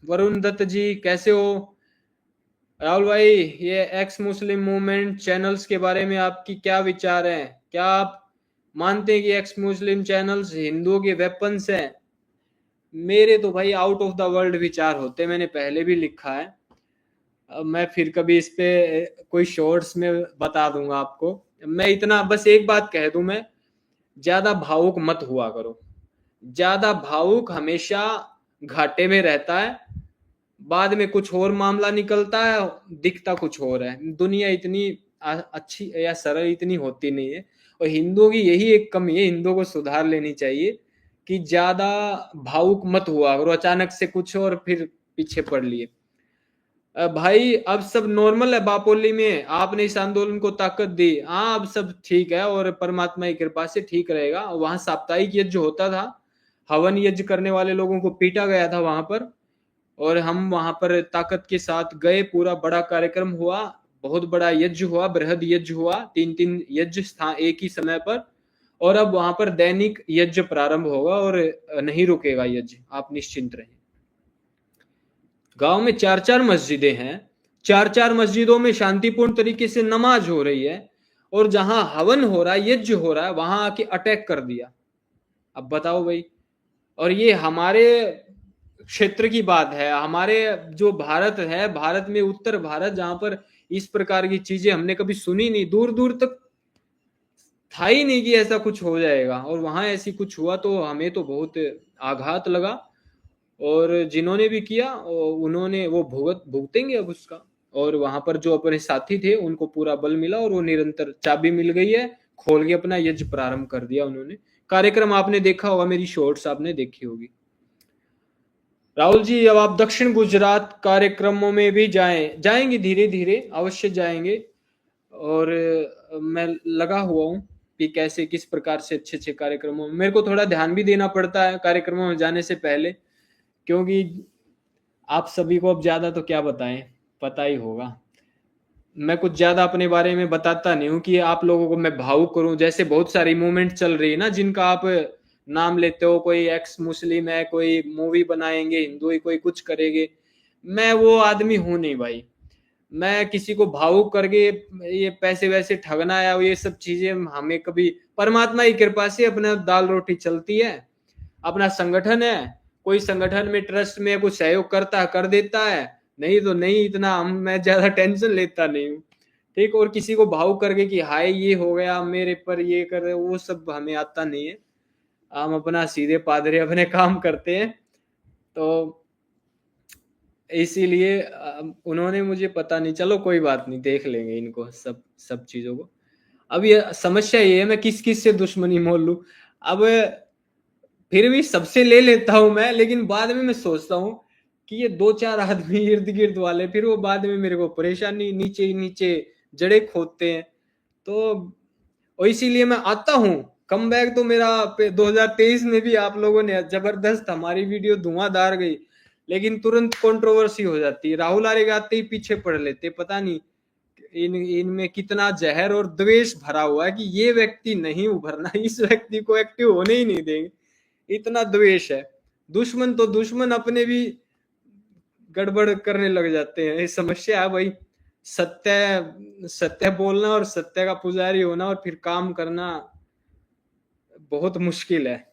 वरुण दत्त जी कैसे हो? राहुल भाई, ये एक्स मुस्लिम मूवमेंट चैनल्स के बारे में आपकी क्या विचार है? क्या आप मानते हैं कि एक्स मुस्लिम चैनल्स हिंदुओं के वेपन्स हैं? मेरे तो भाई आउट ऑफ द वर्ल्ड विचार होते हैं, मैंने पहले भी लिखा है। अब मैं फिर कभी इस पे कोई शॉर्ट्स में बता दूंगा आपको। मैं इतना बस एक बात कह दूं, मैं ज्यादा भावुक मत हुआ करो। ज्यादा भावुक हमेशा घाटे में रहता है, बाद में कुछ और मामला निकलता है, दिखता कुछ और है। दुनिया इतनी अच्छी या सरल इतनी होती नहीं है, और हिंदुओं की यही एक कमी है, हिंदुओं को सुधार लेनी चाहिए कि ज्यादा भावुक मत हुआ करो, अचानक से कुछ और फिर पीछे पड़ लिए। भाई अब सब नॉर्मल है बापोली में, आपने इस आंदोलन को ताकत दी, हाँ अब सब ठीक है और परमात्मा की कृपा से ठीक रहेगा। वहां साप्ताहिक यज्ञ होता था, हवन यज्ञ करने वाले लोगों को पीटा गया था वहां पर, और हम वहां पर ताकत के साथ गए, पूरा बड़ा कार्यक्रम हुआ, बहुत बड़ा यज्ञ हुआ, बृहद यज्ञ हुआ, 3-3 यज्ञ था एक ही समय पर। और अब वहां पर दैनिक यज्ञ प्रारंभ होगा और नहीं रुकेगा यज्ञ, आप निश्चिंत रहें। गांव में 4-4 मस्जिदें हैं, 4-4 मस्जिदों में शांतिपूर्ण तरीके से नमाज हो रही है, और जहां हवन हो रहा है, यज्ञ हो रहा है, वहां आके अटैक कर दिया। अब बताओ भाई। और ये हमारे क्षेत्र की बात है, हमारे जो भारत है, भारत में उत्तर भारत, जहां पर इस प्रकार की चीजें हमने कभी सुनी नहीं, दूर दूर तक था ही नहीं कि ऐसा कुछ हो जाएगा, और वहां ऐसी कुछ हुआ तो हमें तो बहुत आघात लगा। और जिन्होंने भी किया उन्होंने वो भुगतेंगे अब उसका। और वहां पर जो अपने साथी थे उनको पूरा बल मिला, और वो निरंतर चाबी मिल गई है, खोल के अपना यज्ञ प्रारंभ कर दिया उन्होंने। कार्यक्रम आपने देखा होगा, मेरी शॉर्ट्स आपने देखी होगी। राहुल जी, अब आप दक्षिण गुजरात कार्यक्रमों में भी जाएंगे, धीरे धीरे अवश्य जाएंगे। और मैं लगा हुआ हूँ कि कैसे किस प्रकार से अच्छे अच्छे कार्यक्रमों में मेरे को थोड़ा ध्यान भी देना पड़ता है कार्यक्रमों में जाने से पहले, क्योंकि आप सभी को अब ज्यादा तो क्या बताएं, पता ही होगा। मैं कुछ ज्यादा अपने बारे में बताता नहीं हूँ कि आप लोगों को मैं भावुक करूं। जैसे बहुत सारी मूवमेंट चल रही है ना, जिनका आप नाम लेते हो, कोई एक्स मुस्लिम है, कोई मूवी बनाएंगे हिंदू, कोई कुछ करेंगे, मैं वो आदमी हूं नहीं भाई। मैं किसी को भावुक करके ये पैसे वैसे ठगना या ये सब चीजें हमें कभी, परमात्मा की कृपा से अपना दाल रोटी चलती है, अपना संगठन है, कोई संगठन में ट्रस्ट में कुछ सहयोग करता कर देता है, नहीं तो नहीं, इतना हम मैं ज्यादा टेंशन लेता नहीं हूँ, ठीक। और किसी को भावुक करके कि हाय ये हो गया मेरे पर, ये कर रहे, वो सब हमें आता नहीं है। हम अपना सीधे पादरे अपने काम करते हैं। तो इसीलिए उन्होंने मुझे, पता नहीं, चलो कोई बात नहीं, देख लेंगे इनको सब सब चीजों को। अब ये समस्या ये है, मैं किस किस से दुश्मनी मोल लूं। अब फिर भी सबसे ले लेता हूं मैं, लेकिन बाद में मैं सोचता हूँ कि ये 2-4 आदमी इर्द गिर्द वाले, फिर वो बाद में मेरे को परेशानी, नीचे नीचे जड़े खोदते हैं। तो और इसीलिए मैं आता हूँ। कम बैक तो मेरा 2023 में भी आप लोगों ने जबरदस्त, हमारी वीडियो धुआंधार गई, लेकिन तुरंत कंट्रोवर्सी हो जाती है, राहुल आरे आते ही पीछे पड़ लेते। पता नहीं इनमें कितना जहर और द्वेष भरा हुआ है कि ये व्यक्ति नहीं उभरना, इस व्यक्ति को एक्टिव होने ही नहीं देंगे, इतना द्वेष है। दुश्मन तो दुश्मन अपने भी गड़बड़ करने लग जाते हैं, ये समस्या है भाई। सत्य सत्य बोलना और सत्य का पुजारी होना और फिर काम करना बहुत मुश्किल है।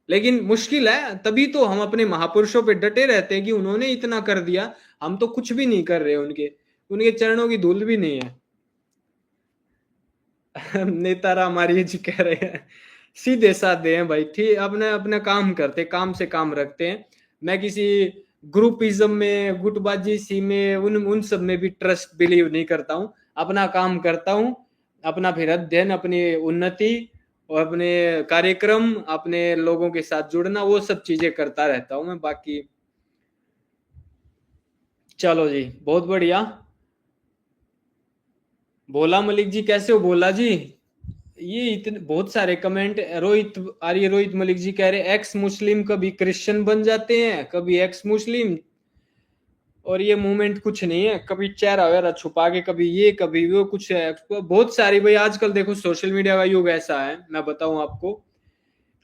लेकिन मुश्किल है तभी तो हम अपने महापुरुषों पे डटे रहते हैं कि उन्होंने इतना कर दिया, हम तो कुछ भी नहीं कर रहे, उनके उनके चरणों की धूल भी नहीं है। नेता राम आर्य जी कह रहे हैं, सीधे साधे हैं भाई, ठीक, अपने अपना काम करते, काम से काम रखते हैं। मैं किसी ग्रुपिज्म में, गुटबाजी सी में, उन सब में भी ट्रस्ट बिलीव नहीं करता हूँ। अपना काम करता हूँ, अपना फिर अध्ययन, अपनी उन्नति और अपने कार्यक्रम, अपने लोगों के साथ जुड़ना, वो सब चीजें करता रहता हूँ मैं। बाकी चलो जी, बहुत बढ़िया। भोला मलिक जी कैसे हो भोला जी? ये इतने बहुत सारे कमेंट। रोहित मलिक जी कह रहे एक्स मुस्लिम कभी क्रिश्चियन बन जाते हैं, कभी एक्स मुस्लिम, और ये मूवमेंट कुछ नहीं है, कभी चेहरा वेहरा छुपा के, कभी ये कभी वो, कुछ है बहुत सारी। भाई आजकल देखो सोशल मीडिया का युग ऐसा है, मैं बताऊं आपको,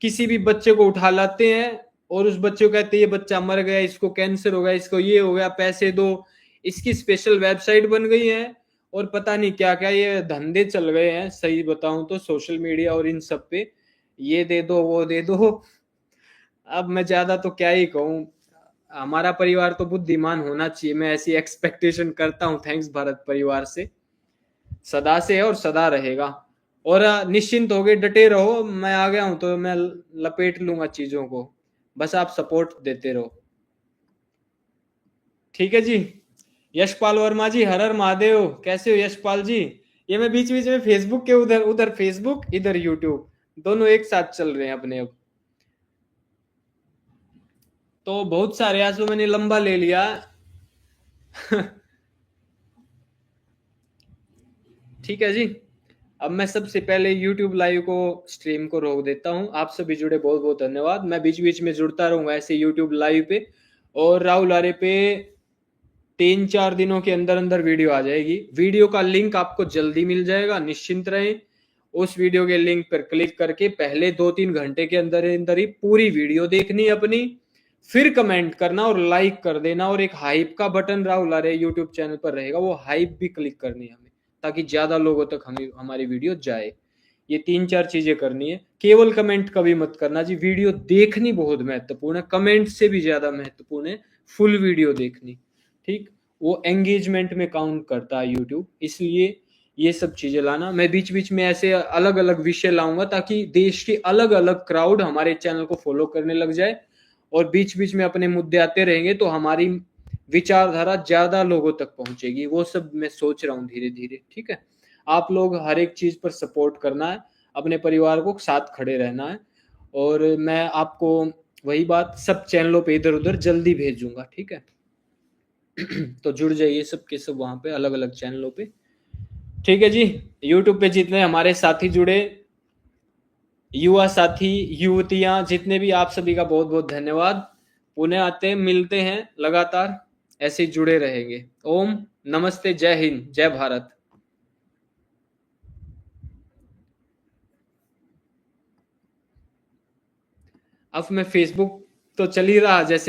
किसी भी बच्चे को उठा लाते हैं और उस बच्चे को कहते हैं ये बच्चा मर गया, इसको कैंसर हो गया, इसको ये हो गया, पैसे दो, इसकी स्पेशल वेबसाइट बन गई है, और पता नहीं क्या क्या ये धंधे चल गए हैं, सही बताऊं तो सोशल मीडिया और इन सब पे, ये दे दो वो दे दो। अब मैं ज्यादा तो क्या ही कहूँ, हमारा परिवार तो बुद्धिमान होना चाहिए, मैं ऐसी एक्सपेक्टेशन करता हूँ थैंक्स भारत परिवार से, सदा से है और सदा रहेगा। और निश्चिंत हो गए, डटे रहो, मैं आ गया हूं तो मैं लपेट लूंगा चीजों को, बस आप सपोर्ट देते रहो। ठीक है जी। यशपाल वर्मा जी, हर हर महादेव, कैसे हो यशपाल जी? ये मैं बीच बीच में फेसबुक के उधर उधर फेसबुक इधर यूट्यूब दोनों एक साथ चल रहे हैं अपने अब। तो बहुत सारे आज तो मैंने लंबा ले लिया। ठीक है जी। अब मैं सबसे पहले YouTube लाइव को स्ट्रीम को रोक देता हूं। आप सभी जुड़े बहुत बहुत धन्यवाद। मैं बीच बीच में जुड़ता रहूंगा ऐसे YouTube लाइव पे, और राहुल आरे पे 3-4 दिनों के अंदर अंदर वीडियो आ जाएगी। वीडियो का लिंक आपको जल्दी मिल जाएगा, निश्चिंत रहें। उस वीडियो के लिंक पर क्लिक करके पहले 2-3 घंटे के अंदर अंदर ही पूरी वीडियो देखनी है अपनी, फिर कमेंट करना और लाइक कर देना, और एक हाइप का बटन राहुल आरे यूट्यूब चैनल पर रहेगा, वो हाइप भी क्लिक करनी है हमें, ताकि ज्यादा लोगों तक हमें हमारी वीडियो जाए। ये 3-4 चीजें करनी है। केवल कमेंट कभी मत करना जी, वीडियो देखनी बहुत महत्वपूर्ण है, कमेंट से भी ज्यादा महत्वपूर्ण है फुल वीडियो देखनी। ठीक, वो एंगेजमेंट में काउंट करता है यूट्यूब, इसलिए ये सब चीजें लाना। मैं बीच बीच में ऐसे अलग अलग विषय लाऊंगा ताकि देश के अलग अलग क्राउड हमारे चैनल को फॉलो करने लग जाए, और बीच बीच में अपने मुद्दे आते रहेंगे तो हमारी विचारधारा ज्यादा लोगों तक पहुंचेगी। वो सब मैं सोच रहा हूँ धीरे धीरे। ठीक है, आप लोग हर एक चीज पर सपोर्ट करना है, अपने परिवार को साथ खड़े रहना है, और मैं आपको वही बात सब चैनलों पे इधर उधर जल्दी भेजूंगा। ठीक है। तो जुड़ जाइए सब के सब वहां पे अलग अलग चैनलों पे। ठीक है जी। यूट्यूब पे जितने हमारे साथी जुड़े, युवा साथी, युवतियां जितने भी, आप सभी का बहुत बहुत धन्यवाद। पुनः आते हैं, मिलते हैं लगातार, ऐसे ही जुड़े रहेंगे। ओम नमस्ते, जय हिंद, जय भारत। अब मैं फेसबुक तो चल ही रहा जैसे